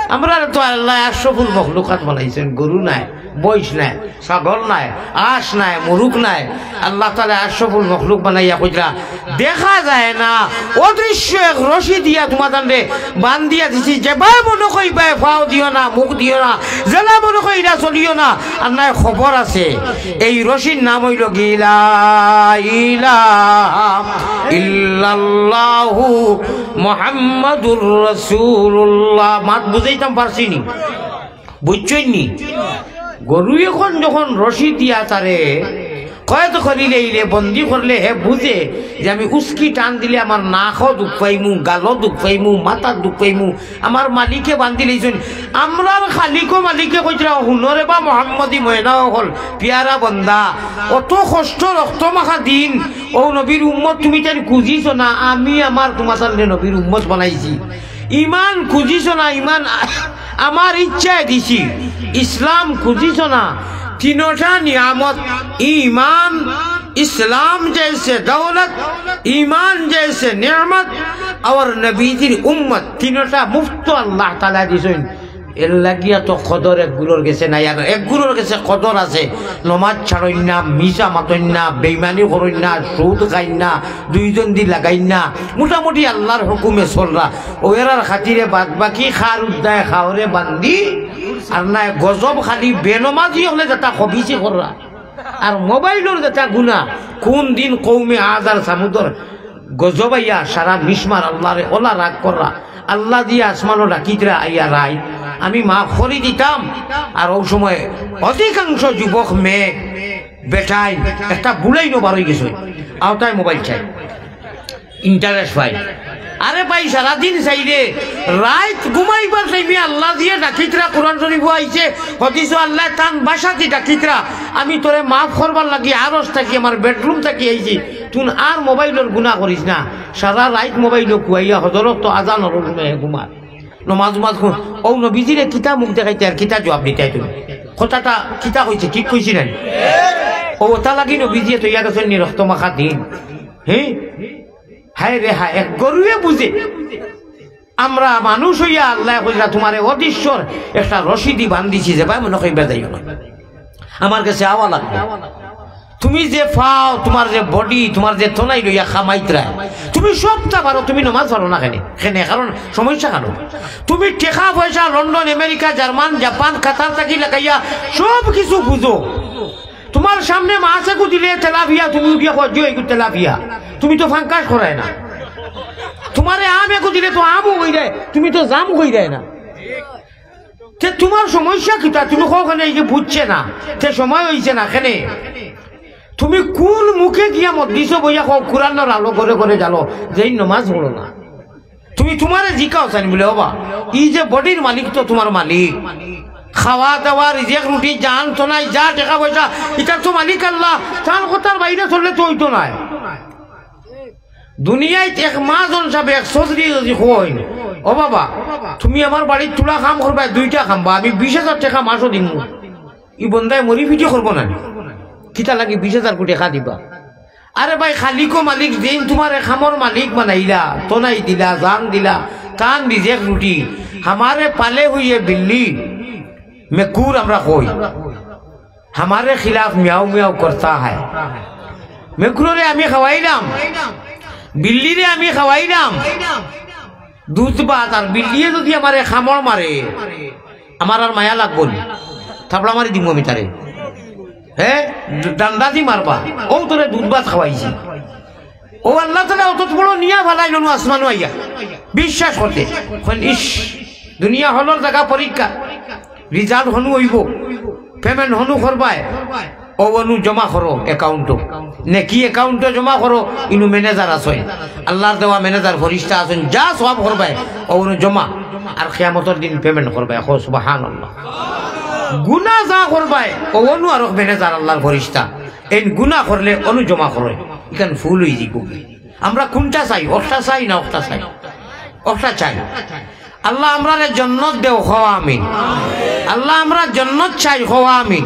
আমরা তো আল্লাহ আশরাফুল মখলুকাত বানাইছেন গরু নাই বইস নাই ছাগল নাই আঁশ নাই মুরুখ নাই আল্লাহ তাআলা আশরাফুল মখলুক বানাইয়া কইরা দেখা যায় না অদৃশ্য এক রশি দিয়া তোমাদের বান্ধিয়া দিছি যে ভাই মনে কই ভাই ফাও দিও না মুখ দিও না জেলা মনে কই এটা চলিও না আর নাই খবর আছে এই রশির নাম হইল গিলা ইলাহা ইল্লাল্লাহু মুহাম্মাদুর রাসূলুল্লাহ মাত বুঝাইতাম পারছিনি বুঝছইনি গরু এখন যখন রশি দিয়া তারে কয়েদ করিলে ইলে বন্দি করলে হে বুঝে যে আমি উস্কি টান দিলে আমার নাকও দুঃখ পাইমু, গালও দুঃখ পাইমু, মাথার দুঃখ পাইমু, আমার মালিকে বান্ধি লইছেন। আমরার খালিকো মালিকে কইরা হুনরে বা মোহাম্মদী ময়না হল পিয়ারা বন্দা, অত কষ্ট রক্ত মাখা দিন ও নবীর উম্মত তুমি তাই খুঁজিছ না, আমি আমার তোমার নবীর উম্মত বানাইছি। ইমান খুঁজিছ না, ইমান আমার ইচ্ছায় দিছি। ইসলাম খুঁজিছ না, तीनोटा नियामत ईमान इस्लाम जैसे दौलत, ईमान जैसे नियामत और नबी की उम्मत तीनोटा मुफ्त अल्लाह ताला दिसेन। এর লাগিয়া তো কদর একগুলোর গেছে না, আর একগুলোর গেছে কদর আছে। নমাজ ছাড়ইন না, মিশা মাতইন না, বেইমানি করইন না, সুদ খাইন না, দুইজন দি লাগাইন না, মোটামুটি আল্লাহর হুকুমে চলরা। ওয়েরার খাতিরে বাদ বাকি খার উদ্দায় খাওয়ারে বান্ধি আর না গজব খালি বেনমাজি হলে যেটা খবিসি কররা। আর মোবাইলের যেটা গুণা, কোন দিন কৌমে আজ আর সামুদর গজবাইয়া সারা মিসমার আল্লাহরে ওলা রাগ কররা। আল্লাহ দিয়ে আসমানো ডাকিতরা আইয়া রায় আমি মাফ করে দিতাম। আর ওই সময় অধিকাংশ যুবক মেয়ে বেটাই একটা বুলাই নোবার হয়ে গেছে, আওতায় মোবাইল চাই, ইন্টারেস্ট পাই। আরে ভাই সারাদিন চাইলে রাত ঘুমাইবার টাইমে আল্লাহ দিয়ে ডাকিতরা কোরআন শরীফ আইছে, হদিস আল্লাহ টান বাসাতে ডাকিতরা আমি তোরে মাফ করবার লাগি আরস থাকি আমার বেডরুম থাকি আইছি, তুই আর মোবাইলের গুণা করিস না। সারা রাত মোবাইল কুয়াইয়া হজরত তো আজান রুমে ঘুমা নমাজ মাজ ও নবীজিরে কিতা মুখ দেখাইতে আর কিতা জবাব দিতে তুমি কথাটা কিতা কইছে ঠিক কইছি না ও তা লাগি নবীজিয়ে তো ইয়া গেছেন নি রক্ত মাখা দিন। হ্যাঁ হায় রে হায়, এক গরুয়ে বুঝে আমরা মানুষ হইয়া আল্লাহ কইরা তোমারে অদৃশ্যর একটা রশিদি বান্ধিছি যে ভাই মনে কইবা যাইও না, আমার কাছে আওয়া লাগবে। তুমি যে ফাও, তোমার যে বডি, তোমার যে তনাই লইয়া খামাইতরা, তুমি সবটা পারো, তুমি নমাজ পারো না কেন? কেন? কারণ সমস্যা কেন? তুমি টেকা পয়সা লন্ডন, আমেরিকা, জার্মান, জাপান, কাতার থাকি লাগাইয়া সব কিছু বুঝো। তোমার সামনে মাছাকু দিলে তেলাপিয়া, তুমি উঠিয়া খোঁজ তেলাপিয়া, তুমি তো ফাঙ্কাস করায় না। তোমারে আম একু দিলে তো আমও হয়ে যায়, তুমি তো জাম হয়ে যায় না। তোমার সমস্যা কিটা? তুমি কখনো বুঝছে না, তে সময় হয়েছে না। কেন? তুমি কোন মুখে গিয়া মদ্দিস বইয়া কোরআনের আলো করে করে জানো যে নমাজ হলো না? তুমি তোমারে জিকাও চাইনি বলে বাবা ই যে বডির মালিক তো তোমার মালিক, খাওয়া দাওয়া রিজেক রুটি জান তো নাই, যা টাকা পয়সা এটার তো মালিক আল্লাহ। তার কথার বাইরে চললে তো হইতো নাই। দুনিয়ায় এক মাজন সাবে এক সদরি যদি হইন ও বাবা তুমি আমার বাড়ির চুলা কাম করবা, 2টা খামবা, আমি 20,000 টাকা মাসও দিব, ই বন্ধায় মরি ফিটি করবো না? কিতা লাগি 20,000 কোটি টাকা দিবা? আরে ভাই খালিকো মালিক দিন তোমার খামর মালিক বানাইলা, তো নাই দিলা, জান দিলা, কান রিজেক রুটি हमारे पाले हुई ये बिल्ली में कूर हमरा कोई हमारे खिलाफ म्याऊ म्याऊ करता है। मेकुरो रे आमी खवाइलाम, बिल्ली रे आमी खवाइलाम दूध बात, और बिल्लिए যদি আমারে খামর মারে আমার আর মায়া লাগবো না, থাপড়া মারি দিব আমি তারে। হ্যাঁ ডান্ডা দি মারবা, ও তোরে দুধ ভাত খাওয়াইছি। ও আল্লাহ তাআলা অত বড় নিয়া ভালাইল না আসমানও আইয়া বিশ্বাস করতে। ইস দুনিয়া হলর জায়গা পরীক্ষা, রিজাল্ট হনু হইব, পেমেন্ট হনু করবায়, ও অনু জমা করো অ্যাকাউন্টও, নেকি অ্যাকাউন্টে জমা করো। ইনু ম্যানেজার আছেন, আল্লাহর দেওয়া ম্যানেজার ফরিস্তা আছেন, যা সব করবায় ও অনু জমা, আর কিয়ামতের দিন পেমেন্ট করবায়। সুবহানাল্লাহ। গুনাহ যা করবায় ও অনু আর ম্যানেজার আল্লাহর ফরিস্তা, এই গুনাহ করলে অনু জমা করে, এখান ফুল হয়ে যাব। আমরা কোনটা চাই? ওটা চাই না ওটা চাই? ওটা চাই। আল্লাহ আমরা জান্নাত দেও, খাওয়া আমিন। আল্লাহ আমরা জান্নাত চাই, খাওয়া আমিন।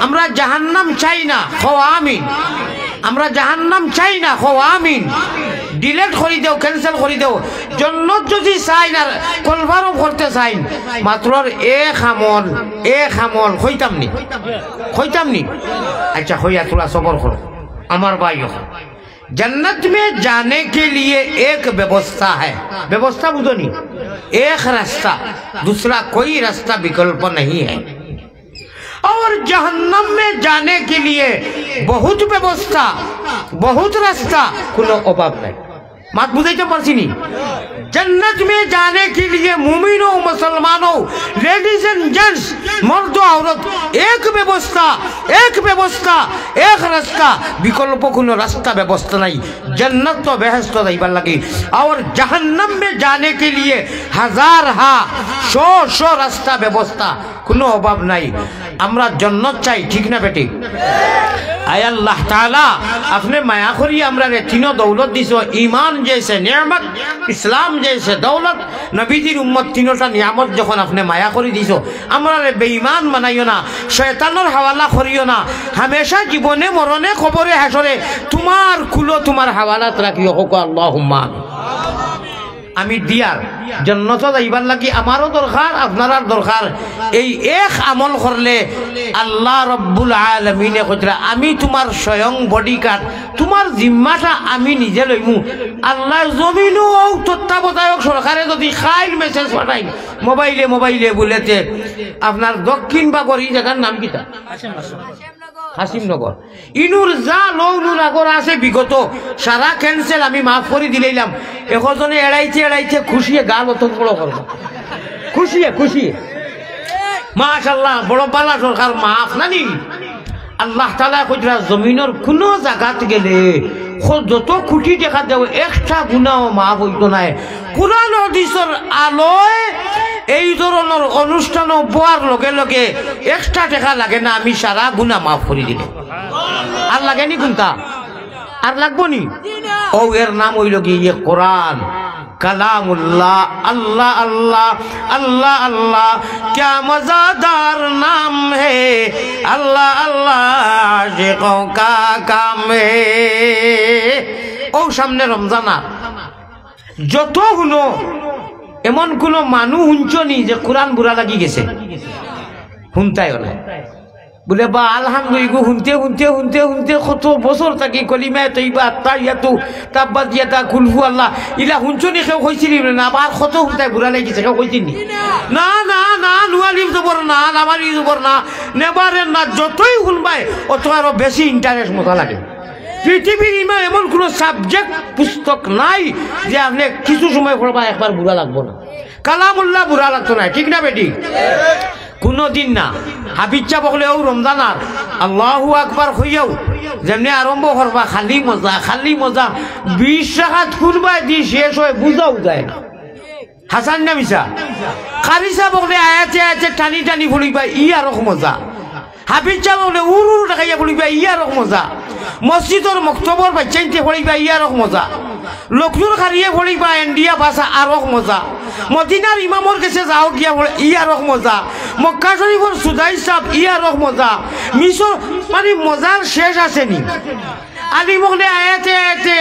আমরা জাহান্নাম চাই না, খাওয়া আমিন। আমরা জাহান্নাম চাই না, খাওয়া আমিন। ডিলেট করে দেও, ক্যান্সেল করে দেও। জান্নাত যদি চাই না কলভারও করতে চাই, মাত্র এক আমল হইতাম নি। আচ্ছা হইয়া তোলা সবর করো আমার ভাই। जन्नत में जाने के लिए एक व्यवस्था है, व्यवस्था बुझो नहीं, एक रास्ता, दूसरा कोई रास्ता विकल्प नहीं है। और जहन्नम में जाने के लिए बहुत व्यवस्था, बहुत रास्ता, কোনো অভাব নাই। बात बुझाइते पारছি নি जन्नत में जाने के लिए मुमिनों मुसलमानों लेडीज एंड जेंट्स मर्द औरत एक व्यवस्था एक रास्ता विकल्प কোনো रास्ता व्यवस्था नहीं जन्नत तो बेहस्त যাইবার লাগি और जहन्नम में जाने के लिए हजार सौ रास्ता व्यवस्था কোনো অভাব নাই আমরা জান্নাত চাই ঠিক না বেটি আয় আল্লাহ তাআলা আপনি মায়া করি আমরা রে তিন দৌলত দিছো ঈমান जैसे नेमत इस्लाम जैसे दौलत नबीजीर उम्मत तीनोटा नियामत যখন আপনি মায়া করে দিছো আমরা রে বেঈমান বানাইও না শয়তানের হাওয়ালা করিও না हमेशा জীবনে মরণে কবরে হাসরে তোমার কুলো তোমার হাওয়ালাত রাখিও হোক আল্লাহুম্মা আমি দিয়ার জান্নাত যাইবার লাগি আমারও দরকার আপনার দরকার এই এক আমল করলে আল্লাহ রব্বুল আলামিনে কইরা আমি তোমার স্বয়ং বডিগার্ড তোমার জিম্মাটা আমি নিজে লইমু আল্লাহ জমিনও তত্ত্বাবধায়ক সরকারে যদি খাইল মেসেজ পাঠাই মোবাইলে বলেতে আপনার দক্ষিণ বাগর এই জায়গার নাম কিটা হাসিমনগর ইনুর যা লৌনুনগর আছে বিগত সারা ক্যান্সেল আমি মাফ করে দিলাম একজনে এড়াইছে খুশিয়ে গাল অতন বড় করবো খুশিয়ে মাশাআল্লাহ বড় পালা সরকার মাফ নানি আল্লাহ তাআলা কইরা জমিনের কোন জায়গাতে গেলে যত কোটি টাকা দেও একটা গুনাহ মাফ হইতো না কুরআন হাদিসের আলোয় এই ধরনের অনুষ্ঠান উপহার লগে লগে এক্সট্রা টাকা লাগে না আমি সারা গুনাহ মাফ করে দিলে আর লাগে নি কোনটা আর লাগবো নি ও এর নাম হইল কি ये कुरान कलामुल्लाह अल्लाह अल्लाह अल्लाह अल्लाह क्या मज़ेदार नाम है अल्लाह अल्लाह आशिकों का काम है ও সামনে রমজান যত হলো এমন কোন মানুষ শুনছনি যে কোরআন বুড়া লাগি গেছে শুনতাই না বলে বা আলহামদুলিল্লাহ শুনতে কত বছর থাকি কলিমা তৈবা তাইয়াতু তাব্বাতিয়াতা কুলহু আল্লাহ ইলা শুনছনি কেউ কইছিলি না আবার কত শুনতাই বুড়া লাগি গেছে কেউ কইছিনি না নুয়ালিম জবর না আমারি জবর না নেবারে না যতই শুনবাই অত আরো বেশি ইন্টারেস্ট মতো লাগে পৃথিবীর ইমান এমন কোন সাবজেক্ট পুস্তক নাই যে আপনি কিছু সময় পড়বা একবার বুড়া লাগবো না কালামুল্লাহ বুড়া লাগতো না ঠিক না বেটি কোনদিন না হাবিচ্ছা বকলেও রমজান আর আল্লাহু আকবার হইয়াও যেমনি আরম্ভ করবা খালি মজা 20 রাকাত কুরবাই দি শেষ হয় বুঝাও যায় না হাসান না মিছা খারিসা বকলে আয়াতে টানি ফুলিবা ই আর মজা হাবিচ্ছা বকলে উরু দেখাইয়া ফুলিবা ই আর মজা মসজিদর মক্তবর বাচ্চাইতে পড়িবা ইয়ার মজা লক্ষ্ণৌর খারিয়ে পড়িবা ইন্ডিয়া ভাষা আর মজা মদিনার ইমামর কাছে যাও গিয়া ইয়ার মজা মক্কা শরীফর সুদাই সাহেব ইয়ার মজা মিশর মানে মজার শেষ আসেনি আলি মগলে আয়াতে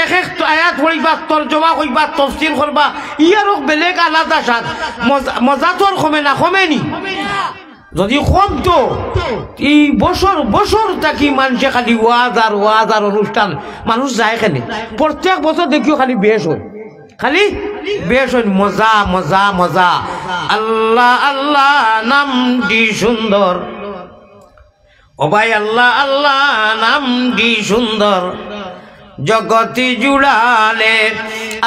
এক আয়াত পড়িবা তরজমা কইবা তাফসীর করবা ইয়ার বেলেগ আলাদা স্বাদ মজা তোর কমেনি যদি কম তো এই বছর থাকি মানুষে খালি ওয়াজ আর অনুষ্ঠান মানুষ যায় এখানে প্রত্যেক বছর দেখিও খালি বেশ হয় মজা আল্লাহ আল্লাহ নামটি সুন্দর ও ভাই আল্লাহ নামটি সুন্দর জগতি জুড়ালে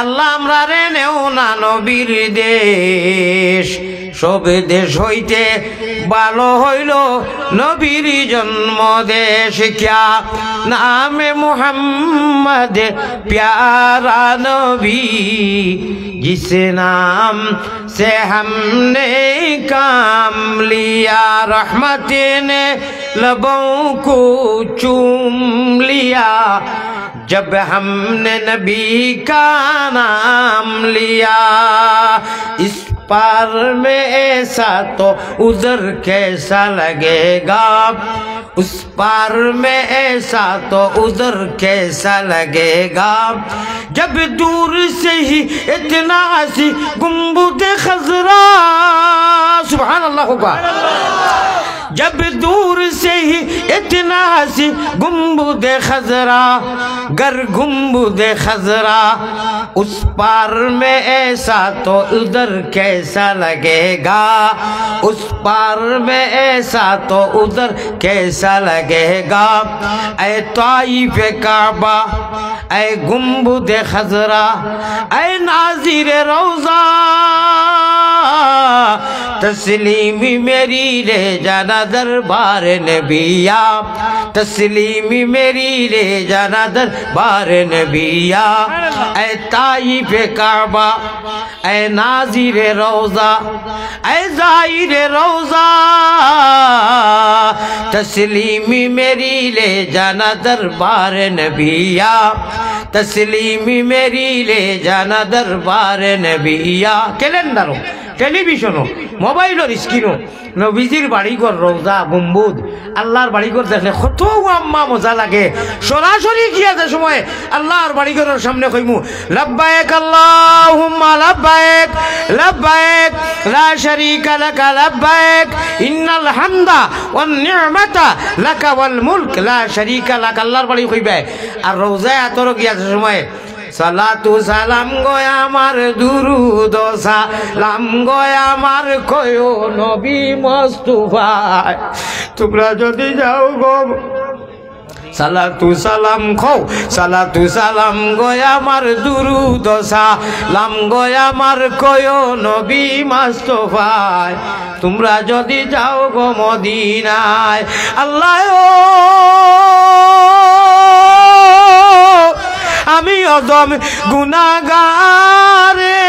আল্লাহ আমরা রে নেও না নবীর দেশ সব দেশ হইতে ভালো হইল নবীর জন্ম দেশ ক্যা নামে মুহাম্মদ প্যারা নবী जिस नाम से हमने काम लिया रहमत ने लबों को चूम लिया जब हमने नबी का नाम लिया इस पार में ऐसा तो उधर कैसा लगेगा उस पार में ऐसा तो उधर कैसा लगेगा जब दूर से ही इतना हसी गुंबद खजरा सुभान अल्लाह होगा जब दूर से ही इतना सी गुम्बद खजरा गर गुम्बद खजरा उस पार में ऐसा तो उधर कैसा लगेगा उस पार में ऐसा तो उधर कैसा लगेगा ऐ ताइफ काबा ऐ गुम्बद खजरा ऐ नाज़िर रोज़ा तस्लीमी मेरी ले जाना दरबार नबिया तस्लीमी मेरी ले जाना दरबार नबिया ऐ ताइफ काबा ऐ नाज़िर रोज़ा ऐ ज़ाहिर रोज़ा तस्लीमी मेरी ले जाना दरबार नबिया तस्लीमी मेरी ले जाना दरबार नबिया कैलेंडारो টেলিভিশনও মোবাইলের স্ক্রিনও নবীজির বাড়িঘর রওজা গম্বুজ আল্লাহর বাড়িঘর দেখলে কত আম্মা মজা লাগে সরাসরি গিয়া যে সময় আল্লাহর বাড়িঘরের সামনে কইমু লাব্বাইক আল্লাহুম্মা লাব্বাইক লাব্বাইক লা শারীকা লাকা লাব্বাইক ইন্নাল হামদা ওয়ান নি'মাতা লাকা ওয়াল মুলক লা শারীকা লাক আল্লাহর বাড়ি কইবে আর রওজায় আতর গিয়া যে সময় সালাতু সালাম গয় আমার দুরুদ সালাম গয় আমার কয়ো নবী মুস্তাফা তোমরা যদি যাও গো সালাতু সালাম খাও সালাতু সালাম গয় আমার দুরুদ সালাম গয় আমার কয়ো নবী মুস্তাফা তোমরা যদি যাও গো মদিনায় আল্লাহ আমি অদম গুনাহগারে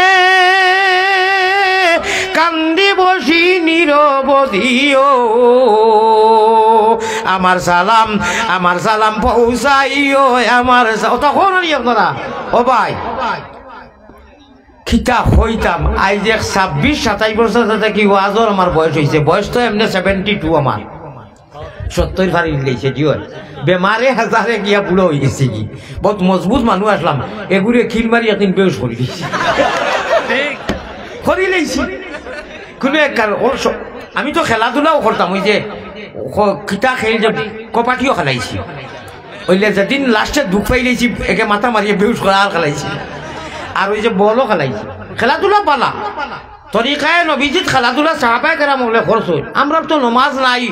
কান্দি বসি নিরবধিও আমার সালাম পৌঁছাইও আমার তখন আপনারা ও ভাই খিতা হইতাম আজ 26-27 বছর কি ওয়াজর আমার বয়স হয়েছে বয়স তো এমনি 72 আমার 70 ফারি লেছে জিও বেমারে হাজারে গিয়া বুড়ো হয়ে গেছে কি বহুত মজবুত মানুষ আসলাম এগুলো খিল মারি একদিন বেউস করে দিয়েছি করে লেছি কোনো এক আমি তো খেলাধুলাও করতাম ওই যে কিতা খেল যে কপাটিও খেলাইছি ওইলে যেদিন লাস্টে দুঃখ পাই লেছি একে মাথা মারিয়ে বেউস করা আর খেলাইছি আর ওই যে বলও খেলাইছি খেলাধুলা পালা তরিকায় নবীজিৎ খেলাধুলা সাহাবায়ে কেরাম হলে খরচ হয় আমরা তো নমাজ নাই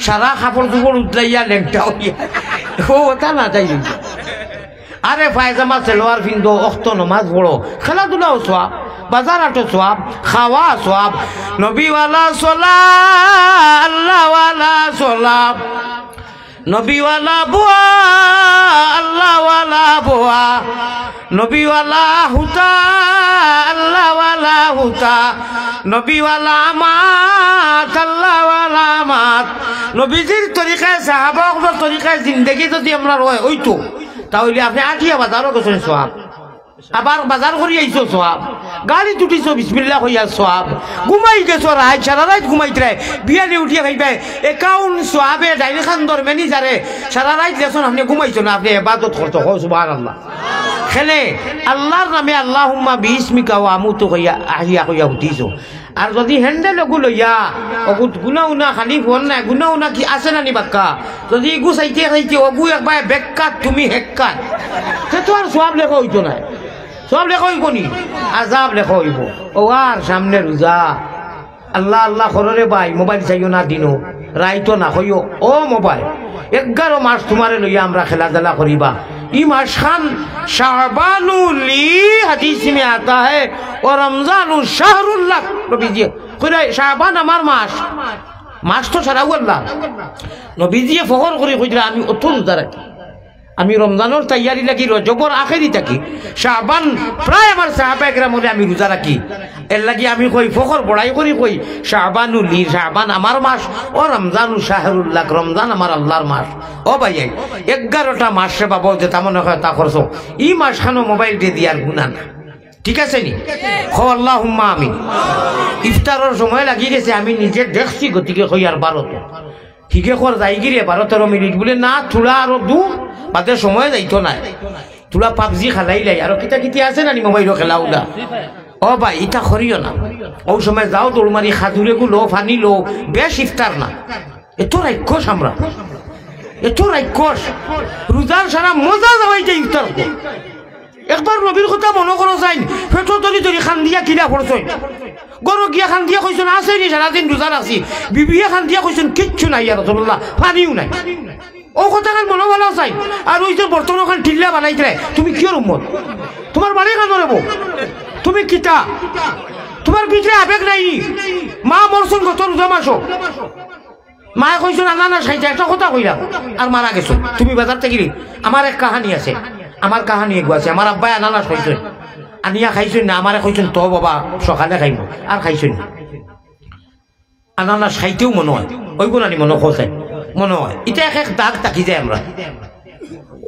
সারা কাপড় চোপড় উতলাইয়া লেংটা হইয়া ও ওটা না যাই আরে পায়জামা সেলোয়ার পিন্ধো অক্ত নমাজ পড়ো খেলাধুলাও সওয়াব বাজার আটো সওয়াব খাওয়া সওয়াব নবীওয়ালা সালাম আল্লাহওয়ালা সালাম নবীওয়ালা বুয়া আল্লাহওয়ালা বুয়া নবীওয়ালা হুতা আল্লাহওয়ালা হুতা নবীওয়ালা মাত আল্লাহওয়ালা মাত নবীজির তরিকায় সাহাবাদের তরিকায় জিন্দেগি যদি আমরা রয় ওইতো তাহলে আপনি আটিয়া বাজারও গেছেন সওয়াব আবার বাজার করি আইছো সওয়াব গাড়ি তুটিছো বিসমিল্লাহ হইয়া সওয়াব ঘুমাই গেছো রাত সারা রাত ঘুমাইতে বিয়ালে উঠিয়া খাইবে একাউন্ট সওয়াবে ডাইরে খান দর ম্যানেজারে সারা রাত লেসন আপনি ঘুমাইছো না আপনি ইবাদত করতে হয় সুবহানাল্লাহ খেলে আল্লাহর নামে আল্লাহুম্মা বিসমিকা ওয়া আমুতু হইয়া আহিয়া হইয়া উঠিছো আর যদি হ্যান্ডেল ওগুলো ইয়া ওগুত গুনাও না খালি ফোন না গুনাও না কি আছে না নি বাক্কা যদি ইগু চাইতে চাইতে ওগু একবার বেক্কাত তুমি হেক্কাত সে তো আর সওয়াব লেখা হইতো না সব লেখা হইব নি আজাব লেখা হইব ও আর সামনে রোজা আল্লাহ আল্লাহ কররে ভাই মোবাইল চাইও না দিনো রাইতো না হইও ও মোবাইল 11 মাস তোমারে লইয়া আমরা খেলাধুলা করিবা ই মাস খান শাবানুলি হাদিস মে আতা है और रमजानु शाहरुल्लाह নবীজি কইরা শাবান আমার মাস তো সারা আল্লাহ নবীজি ফখর করে কইরা আমি অত রোজা রাখি আমি রমজানের তৈয়ারি লাগি রজবর আখেরি থাকি শাবান প্রায় আমার সাহাবায়ে কেরাম বলে আমি রোজা রাখি এর লাগি আমি কই ফখর বড়াই করি কই শাবানুল শাবান আমার মাস ও রমজানু শাহরুল্লাহ রমজান আমার আল্লাহর মাস ও ভাই 11টা মাসে বাবা যে তেমন হয় তা খরচ ই মাস খানো মোবাইল দিয়ে দিয়ার গুনাহ না ঠিক আছে নি খো আল্লাহুম্মা আমিন ইফতারের সময় লাগি গেছে আমি নিজে দেখছি গতিকে কই আর 12 ঠিকে কর যাই গিরে 12-13 মিনিট বলে না থোড়া আরো দু বাদে সময় যাইতো না তোরা পাবজি খেলাইলাই আর কিতা কিতি আছে না নি মোবাইলও খেলাওলা ও ভাই এটা করিও না ও সময় যাও দৌড় মারি খাজুরে গুলো ফানি লো বেশ ইফতার না এত রাক্ষস আমরা, এত রাক্ষস। রোজার সারা মজা যাওয়াই যায় ইফতার। একবার নবীর কথা মনে করো চাই, পেটো তরি তরি খান দিয়া কিনা পড়ছই, গরু গিয়া খান দিয়া কইছেন আছে নি সারাদিন রোজা রাখছি, বিবিয়া খান দিয়া কইছেন কিচ্ছু নাই আর রাসূলুল্লাহ, পানিও নাই। ও কথা খান মনে ভালো চাই। আর ওই যে বর্তমান খান টিল্লা বানাইছে, তুমি কিয়র উম্মত? তোমার বাড়ি কান নেব? তুমি কিতা? তোমার ভিতরে আবেগ নাই? মা মরছুন গত রোজা মাসো, মায়ে কইছো না না সাইতে একটা কথা কইলাম আর মারা গেছো। তুমি বাজার থেকে আমার এক কাহানি আছে, আমার কাহানি এগু আছে। আমার আব্বাই আনানাস খাইছেন, আনিয়া খাইছেন না, আমারে কইছেন তো বাবা সকালে খাইব, আর খাইছেন না। আনানাস খাইতেও মনে হয়, ওইগুলো নানি মনে খোঁজে মনে হয়, এটা এক এক দাগ তাকি যায় আমরা।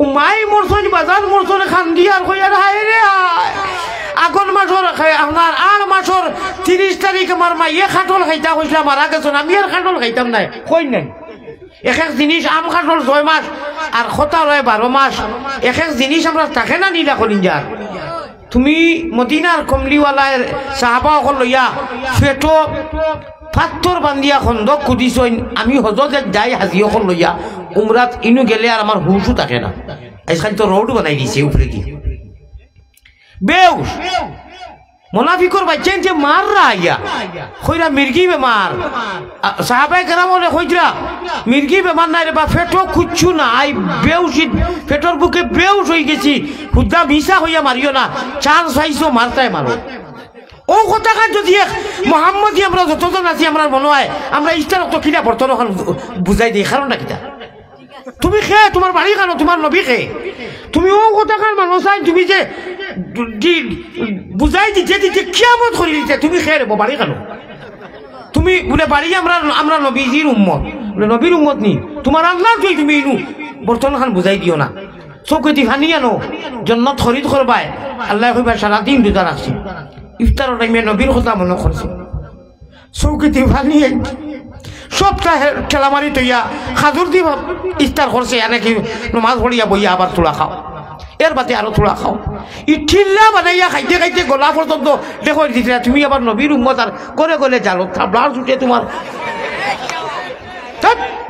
ও মাই মরছন বাজার মরছন খান দিয়ে আর কই আর হায় রে আগন মাসর আপনার ৮ মাসর ৩০ তারিখ আমার মাইয়ে খাটল খাইতা কইসলা মারা গেছেন, আমি আর খাটল খাইতাম নাই কই নাই। এক এক জিনিস আম খাটল ৬ মাস আর খতা লয় ১২ মাস, এক এক জিনিস আমরা থাকে না নিলা করিন যার। তুমি মদিনার কমলিওয়ালার সাহাবা অকল লইয়া ফেটো পাথর বান্ধিয়া খন্দক খুদিছইন, আমি হজতে যাই হাজি অকল লইয়া উমরাত ইনু গেলে আর আমার হুশও থাকে না। আজকাল তো রোড বানাই দিছে উপরে কি বেউস মোনাফিকর বাচ্চান যে মাররা আইয়া কইরা মির্গি বেমার। সাহাবাই কেরাম বলে কইরা মির্গি বেমার নাই রে বা ফেটো খুঁজছু না, আই বেউসি ফেটোর বুকে বেউস হয়ে গেছি, হুদ্দা মিশা হইয়া মারিও না, চান্স পাইছো মারতাই মারো। ও কথাখান যদি মোহাম্মদী আমরা যতজন আছি আমরা মনে হয় আমরা ইস্তার তো কিনা বর্তন বুঝাই দিই, কারণটা কিনা? তুমি খে তোমার বাড়ি কেন, তোমার নবী খে, তুমি ও কথাখান মানুষ চাই তুমি যে বুঝাই দিতে দিতে কিয়ামত করে দিতে, তুমি খে রে বাড়ি কেন? তুমি বলে বাড়ি আমরা নবীজির উম্মত, বলে নবীর উম্মত নি তোমার আল্লাহ তুই তুমি ইনু বর্তন খান বুঝাই দিও না। চৌকতি ফানি আনো জন্নত খরিদ করবাই, আল্লাহ কইবা সারাদিন রোজা রাখছি, ইফতারের টাইমে নবীর কথা মনে করছে। চৌকতি ফানি সপ্তাহে ঠেলামারি তৈয়া খাজুর দিব ইফতার করছে, এনেকি নমাজ পড়িয়া বইয়া আবার তোলা খাও, এর বাদে আরো তোলা খাও। ই ঠিল্লা বানাইয়া খাইতে খাইতে গলা পর্যন্ত দেখো দিতে তুমি আবার নবীর উম্মত আর করে গলে জালো ব্লাড ছুটে তোমার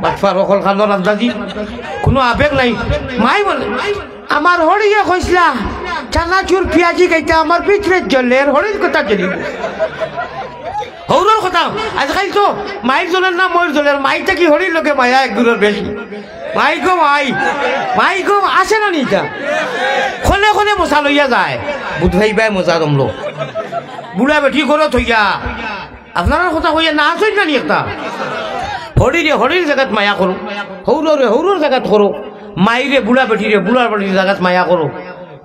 বাচ্চার অকল খান্দর আন্দাজি কোনো আবেগ নাই। মাই বলে আমার হরিয়ে কইসলা চানাচুর পেঁয়াজি খাইতে আমার ভিতরে জ্বলে, হরির কথা জ্বলিব হৌরর কথা। আজকাল তো মায়ের জলের না ময়ের জলের, মাইটা কি হরির লোকে মায়া একদূরের বেশি। মাই গো মাই, মাই গো আসে না নিটা খনে খনে মশা লইয়া যায়, বুধবাই বাই মজা দমলো বুড়া বেঠি করো থইয়া আপনার কথা কইয়া না আসই না নি একটা হরিরে হরির জায়গাত মায়া করো, হৌরে হৌরর জায়গাত করো, মাইরে বুড়া বেঠিরে বুড়ার বেঠির জায়গাত মায়া করো।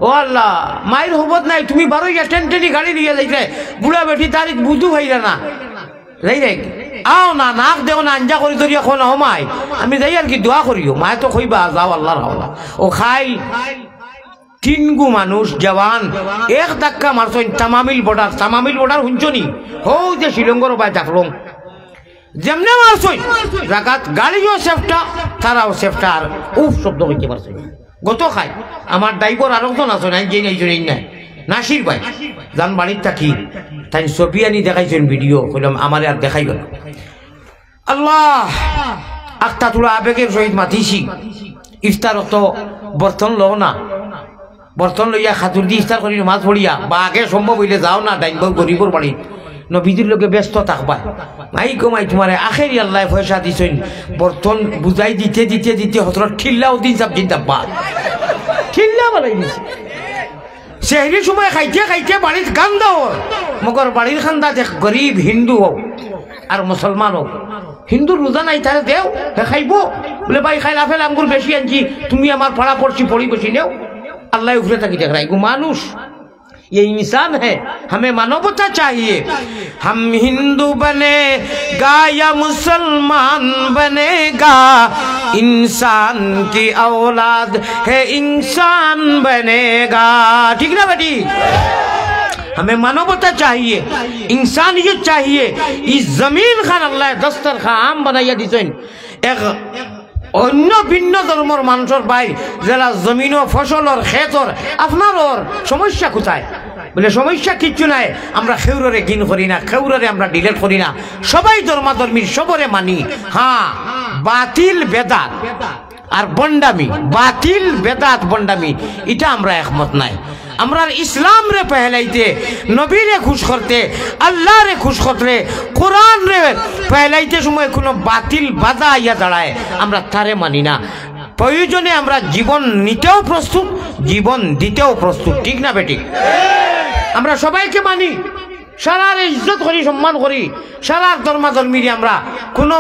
ও আল্লাহ মায়ের হবত নাই, তুমি বারোইয়া টেনটেনি গাড়ি নিয়ে যাইতে বুড়া বেঠি তারিখ বুঝু ভাইরা না যাই রে আও না নাক দেও না আঞ্জা করি ধরিয়া খো না মাই আমি যাই আর কি দোয়া করিও। মায় তো কইবা যাও আল্লাহর হাওলা ও খাই তিনগু মানুষ জওয়ান এক ধাক্কা মারছেন তামামিল বর্ডার শুনছনি হৌ যে শ্রীলঙ্কার বাই ডাকলং যেমনে মারছেন জায়গাত গাড়িও সেফটা তারাও সেফটা আর উফ শব্দ করতে পারছেন গত খাই। আমার ড্রাইভার আরেকজন আছে নাই যে নাই নাই নাসির ভাই জান বাড়ির থাকি তাই ছবি আনি দেখাইছেন ভিডিও, কইলাম আমার আর দেখাইব না। আল্লাহ আখটা তোলা আবেগের সহিত মাতিছি। ইফতার তো বর্তন লো না, বর্তন লইয়া খাতুর দিয়ে ইফতার করি মাছ পড়িয়া বা আগে সম্ভব হইলে যাও না ডাইন গরিবর বাড়ি নবীদের লোকে ব্যস্ত থাকবা। মাই কমাই তোমার আখেরি আল্লাহ পয়সা দিছেন বর্তন বুঝাই দিতে দিতে দিতে হতর ঠিল্লাও দিন সব দিন দাব্বা ঠিল্লা বানাই দিছে। সেহরির সময় খাইতে খাইতে বাড়ির গান দাও মগর বাড়ির খান্দা দেখ গরিব হিন্দু হোক আর মুসলমান হোক, হিন্দু রোজা নাই তাহলে দেও খাইব বলে ভাই খাই লাফেল আঙ্গুর বেশি আনছি তুমি আমার পাড়া পড়ছি পড়ি বসি নেও। আল্লাহ উফরে থাকি দেখ রাই গো মানুষ ये इंसान है, हमें मानवता चाहिए। हम हिंदू बनेगा या मुसलमान बनेगा, इंसान की औलाद है इंसान बनेगा। ठीक ना बेटी, हमें मानवता चाहिए, इंसानियत चाहिए। इस जमीन खान अल्लाह दस्तरखान बनाइया दिसेन एक অন্য ভিন্ন ধর্মের মানুষের ভাই যারা জমিন ও ফসলের ক্ষেতর আপনার সমস্যা কোথায় বলে সমস্যা কিচ্ছু নাই, আমরা খেউরে গিন করি না, খেউরে আমরা ডিলেট করি না, সবাই ধর্মাধর্মীর সবরে মানি। হ্যাঁ, বাতিল বেদাত আর বন্ডামি, বাতিল বেদাত বন্ডামি এটা আমরা একমত নাই। আমরা ইসলাম রে পহলাইতে, নবী রে খুশ করতে, আল্লাহ রে খুশ করতে, কোরআন রে পহলাইতে সময় কোনো বাতিল বাধা ইয়া দাঁড়ায় আমরা তারে মানি না। প্রয়োজনে আমরা জীবন নিতেও প্রস্তুত, জীবন দিতেও প্রস্তুত, ঠিক না বেঠিক? আমরা সবাইকে মানি, সারার ইজ্জত করি, সম্মান করি, সারার ধর্মাধর্মীর আমরা কোনো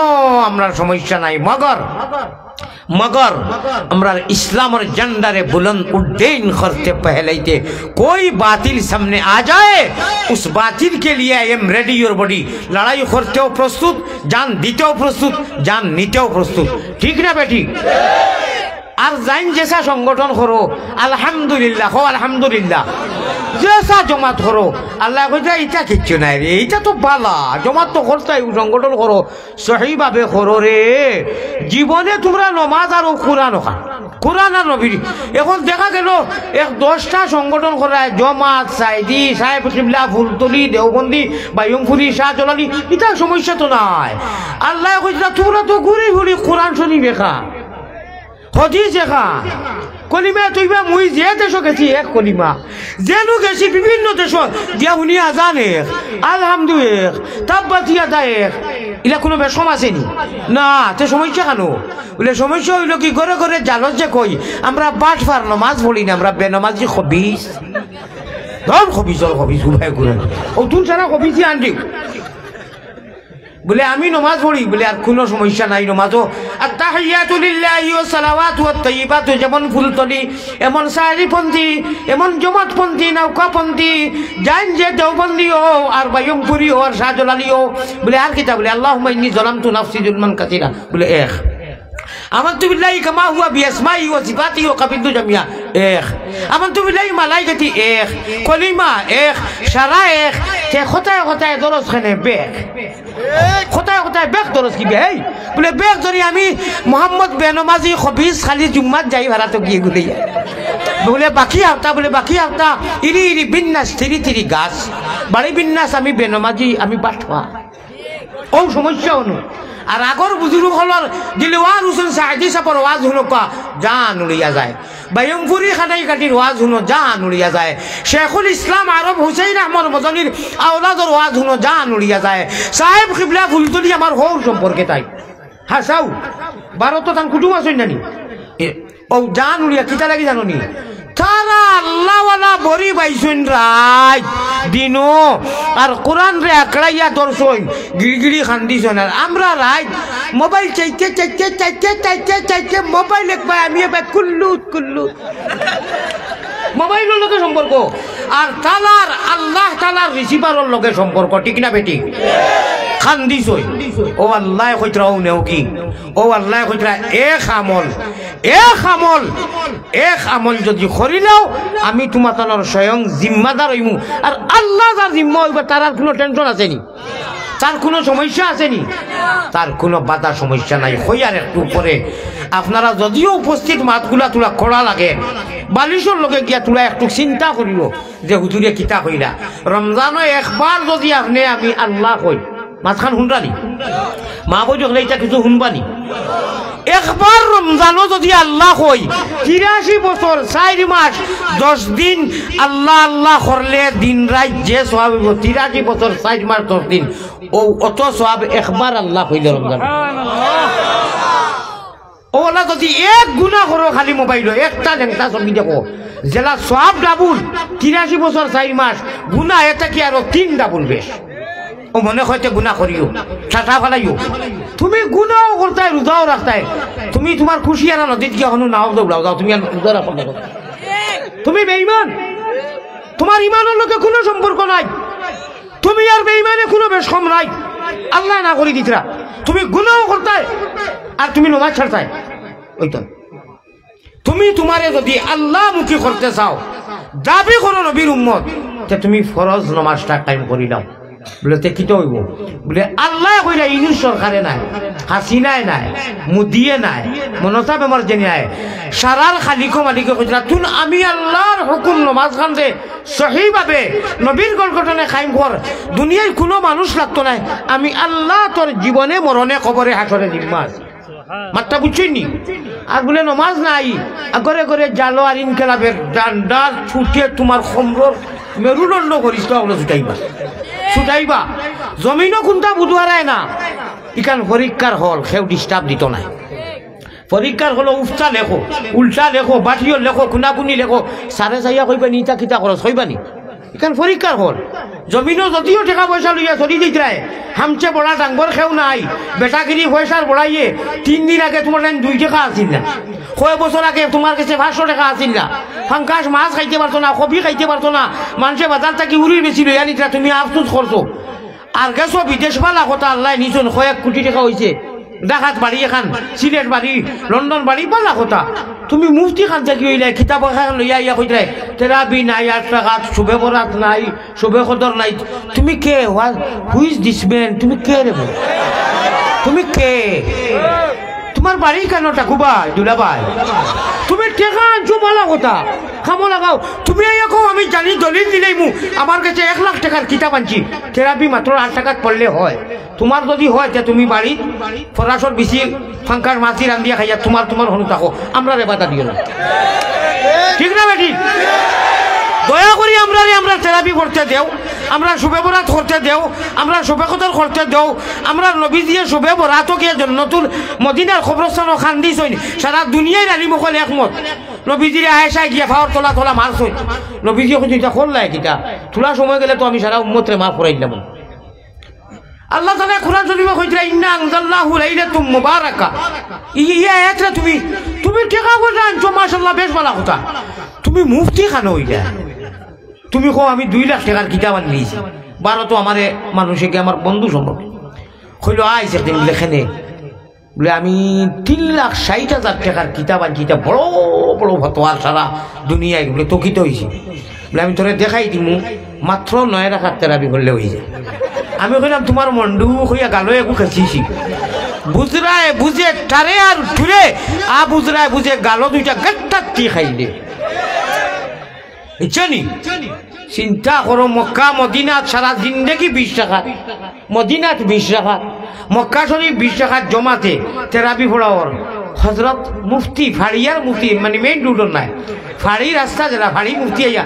আমরা সমস্যা নাই। मगर हमरा इस्लाम और झंडारे बुलंद उड्डयन करते पहले कोई बातिल सामने आ जाए, उस बातिल के लिए I am ready your body, लड़ाई करते हो प्रस्तुत, जान दीते हो प्रस्तुत, जान नीते हो प्रस्तुत, ठीक ना बेटी? আর জাইন জেসা সংগঠন করো আলহামদুলিল্লাহ, হো আলহামদুলিল্লাহ, জেসা জমাত করো আল্লাহ কইতা এটা কিচ্ছু নাই রে, এটা তো বালা জমাত তো করতাই, সংগঠন করো সহিভাবে করো রে। জীবনে তোমরা নমাজ আর কোরআন খা, কোরআন আর নবী। এখন দেখা গেল এক 10টা সংগঠন করায়, জমাত, সাইদি, সাহেব কিবলা, ফুলতলি, দেওবন্দি, বাইয়ংফুলি, শাহজালালি, এটা সমস্যা তো নাই। আল্লাহ কইতা তোমরা তো ঘুরি ঘুরি কোরআন শরীফ দেখা, হদিস দেখা, কলিমা তুইবা মুই যে দেশ গেছি এক কলিমা, যেন গেছি বিভিন্ন দেশ দিয়া শুনি আজান এক, আলহামদুলিল্লাহ, তাব্বাতিয়া দায়েক, ইলা কোনো বেশম আসেনি না। তে সমস্যা কেন? বলে সমস্যা হইল কি, ঘরে ঘরে জালত যে কই আমরা বাট ফার নমাজ পড়ি না, আমরা বেনমাজি খবিস, ধর খবিস খবিস উঠাই করে ও তুন সারা খবিসই আনটি। বলে আমি নমাজ পড়ি, বলে আর কোনো সমস্যা নাই, নমাজও আত্তাহিয়াতু লিল্লাহি ওয়া সালাওয়াতু ওয়াত তাইয়্যিবাতু, যেমন ফুলতলি, এমন সারিপন্থী, এমন জমাতপন্থী, নৌকাপন্থী, জান যে দেওবন্দি ও আর বাইয়ংপুরি ও আর শাহজালালি ও, বলে আর কিতা? বলে আল্লাহুম্মা ইন্নী যালামতু নাফসি যুলমান কাসীরা, বলে এক আমানতু বিল্লাহি কামা হুয়া বিআসমাইহি ওয়া সিফাতিহি ওয়া কাবিলতু জামিয়া, এক আমানতু বিল্লাহি মালাইকাতি, এক কলিমা, এক সারা, এক তে খতায় খতায় দরজ খানে বেক, খতায় খতায় বেক দরজ কি বে? বলে বেক ধরি আমি মোহাম্মদ বেনমাজি খবিস খালি জুম্মাত যাই ভাড়াতে গিয়ে গুলে যায়, বলে বাকি আওতা, বলে বাকি আওতা ইরি ইরি বিন্যাস থিরি থিরি গাছ বাড়ি বিন্যাস, আমি বেনমাজি, আমি পাঠওয়া, ও সমস্যা অনু। আর আগর বুজুর্গ হলর দিলওয়ার হুসেন সাইদি সাপর ওয়াজ হুনো কা জান উড়িয়া যায়, বাইয়ংপুরি খানাই কাটির ওয়াজ হুনো জান উড়িয়া যায়, শেখুল ইসলাম আরব হুসাইন আহমদ মদনীর আওলাদর ওয়াজ হুনো জান উড়িয়া যায়, সাহেব কিবলা ফুলতলি আমার হৌ সম্পর্কে তাই হাসাও ভারত তান কুটুম আসই নানি, ও জান উড়িয়া কিতা লাগি জানি তারা আল্লাহওয়ালা বড়ি বাইসুন রাত দিনো আর কোরআন রে আকড়াইয়া দর্শন গিড়গিড়ি খান্দিছন। আর আমরা রাত মোবাইল চাইতে চাইতে চাইতে চাইতে চাইতে মোবাইল একবার আমি এবার কুল্লুত কুল্লুত, মোবাইলের লগে সম্পর্ক আর তালার আল্লাহ তালার রিসিভারের লগে সম্পর্ক, ঠিক না বেটি? খান্দিছই ও আল্লাহ কইতরাও নেও কি, ও আল্লাহ কইতরা এক আমল, এক আমল, এক আমল যদি করিলেও আমি তোমার তানোর স্বয়ং জিম্মাদার হইমু। আর আল্লাহ যার জিম্মা হইব তার আর কোনো টেনশন আসেনি, তার কোনো সমস্যা আসেনি, তার কোনো বাধা সমস্যা নাই। হইয়ার একটু পরে আপনারা যদিও উপস্থিত মাতগুলা তোলা করা লাগে, বালিশর লগে গিয়া তোলা একটু চিন্তা করিল যে হুজুরে কিতা কইলা। রমজানো একবার যদি আপনি আমি আল্লাহ কই, মাঝখান শুনরানি মা বই দেখলে এটা কিছু শুনবানি, একবার রমজানও যদি আল্লাহ কই 83 বছর 4 মাস 10 দিন আল্লাহ আল্লাহ করলে দিন রাত যে সওয়াব 83 বছর 4 মাস 10 দিন ও অত সওয়াব একবার আল্লাহ কইলে রমজান। ওলা যদি এক গুনাহ করো খালি মোবাইল একটা লেংটা ছবি দেখো, জেলা সওয়াব ডাবুল 83 বছর 4 মাস, গুনাহ এটা কি আরো 3 ডাবুল বেশ। ও মনে হয়তো গুনাহ করিও, ছাটা ফেলাইও, তুমি গুনাহ করতাই রোজাও রাখতাই, তুমি তোমার খুশি আর নদীত গিয়ে হনু নাও দৌড়াও যাও, তুমি আর রোজা রাখো না, তুমি বেঈমান, তোমার ইমানের লোকে কোনো সম্পর্ক নাই, তুমি আর বেঈমানে কোনো বেশম নাই, আল্লাহ না করি দিতরা, তুমি গুনাহ করতাই আর তুমি নামাজ ছাড়তাই, ওইটা তুমি তোমারে যদি আল্লাহ মুখী করতে চাও, দাবি করো নবীর উম্মত, তে তুমি ফরজ নামাজটা কায়েম করি দাও, বলে তে কিতো হইব বলে আল্লাহ কইরা ইউনুস সরকারে নাই, হাসিনায় নাই, মুদিয়ে নাই, মমতা ব্যানার্জি নাই, সারার খালিকো মালিকো কইরা তুন আমি আল্লাহর হুকুম নমাজ খানতে সহিভাবে নবীর গঠনে কায়েম কর, দুনিয়ায় কোনো মানুষ লাগতো নাই, আমি আল্লাহ তোর জীবনে মরণে কবরে হাসরে জিম্মাস মাত্রা বুঝছইনি। আর বলে নমাজ নাই করে করে জালো আর ইনকেলাবের ডান্ডার ছুটে তোমার খম্বর মেরুদণ্ড করিস তো ওগুলো ছুটাইবা জমিনও কোনটা বুধুয়ারায় না। ইখান পরীক্ষার হল সেও ডিস্টার্ব দিত নাই, পরীক্ষার হলো উফটা লেখো, উল্টা লেখো, বাটিও লেখো, খুনাখুনি লেখো, সারে চাইয়া কইবা নি ইটা কিতা খরচ হইবা নি। এখান পরীক্ষার হল জমিনও যদিও টাকা পয়সা লইয়া চলি দিতে হামচে বড়া ডাঙ্গর খেও নাই, বেটাগিরি পয়সার বড়াইয়ে 3 দিন আগে তোমার 2 টাকা আসিল না, কয় বছর আগে তোমার কাছে 500 টাকা আসিল না, ফাঙ্কাস মাছ খাইতে পারতো না, কবি খাইতে পারতো না, মানুষে বাজার থাকি উড়ির বেশি লইয়া নিতা, তুমি আফসোস করছো। আর গেছো বিদেশ পালা কথা আল্লাহ নিচন 1 কোটি টাকা হয়েছে, ডাকাত বাড়ি এখান, সিলেট বাড়ি, লন্ডন বাড়ি পালা কথা, তুমি মুফতি খান থাকি হইলে কিতাব লইয়া ইয়া কইতে তেরাবি নাই, 8 টাকা শুভে বরাত নাই, শুভে কদর নাই, তুমি কে? Who's this man? তুমি কে রে? তুমি কে? তোমার বাড়ি কেন টাকুবাই দুলাবাই? তুমি টেকা আনছো বলা কথা খামো লাগাও, তুমি এখন আমি জানি দলিল দিলেই মু আমার কাছে 1 লাখ টাকার কিতাব আনছি, থেরাপি মাত্র 8 টাকাত পড়লে হয়। তোমার যদি হয় যে তুমি বাড়ি ফরাসর বেশি ফাঙ্কার মাছি রান্ধিয়া খাইয়া তোমার হনু থাকো, আমরা রে বাধা দিও না, ঠিক না বেটি? দয়া করি আমরা থেরাপি করতে দেও, আমরা শুভে বরাত করতে দেও, আমরা শুভে কদর করতে দেও, আমরা নবী দিয়ে শুভে বরাতও গিয়ে জন্নতুল মদিনার খবরস্থানও খান দিছই, সারা দুনিয়ায় রানী মুখল একমত। নবীজির আয়েশায় গিয়া ফাওয়ার তোলা তোলা মারছই, নবীজি এখন এটা করলাই কিটা তোলা সময় গেলে তো আমি সারা উম্মতরে মাফ করাই দিলাম। আল্লাহ তাআলা কোরআন শরীফে কইরা ইন্না আনজালনাহু লাইলাতুম মুবারাকা, ইয়া আয়াতটা তুমি টাকা পয়সা আনছো মাশাআল্লাহ, বেশ ভালো কথা। তুমি মুফতি খান হইলা, তুমি কো আমি 2 লাখ টাকার কিতাব আনলিছি, 12 তো আমারে মানুষে কি আমার বন্ধু সম্ভব কইলো আইছে একদিন লেখেনে বলে আমি 3,60,000 টাকার কিতাব আনছি, এটা বড় বড় ফতোয়া সারা দুনিয়ায় বলে তকিত হয়েছি, বলে আমি তোরে দেখাই দিমু মাত্র 9 টাকার তেরাবি করলে হয়ে যায়। আমি কইলাম তোমার মন্ডু হইয়া গালো একু খেয়েছি, বুঝরায় বুঝে টারে আর টুরে আ বুঝরায় বুঝে গালো 2টা গাট্টাতি খাইলে ইচ্ছানি। চিন্তা করো মক্কা মদিনাত সারা জিন্দেগি 20 টাকা, মদিনাত 20 টাকা, মক্কা শরীফ 20 টাকার জমাতে তেরাবি পড়াওয়ার হজরত মুফতি ফাড়িয়ার মুফতি মানে মেইন রুডর নাই, ফাড়ি রাস্তা যারা ফাড়ি মুফতি আইয়া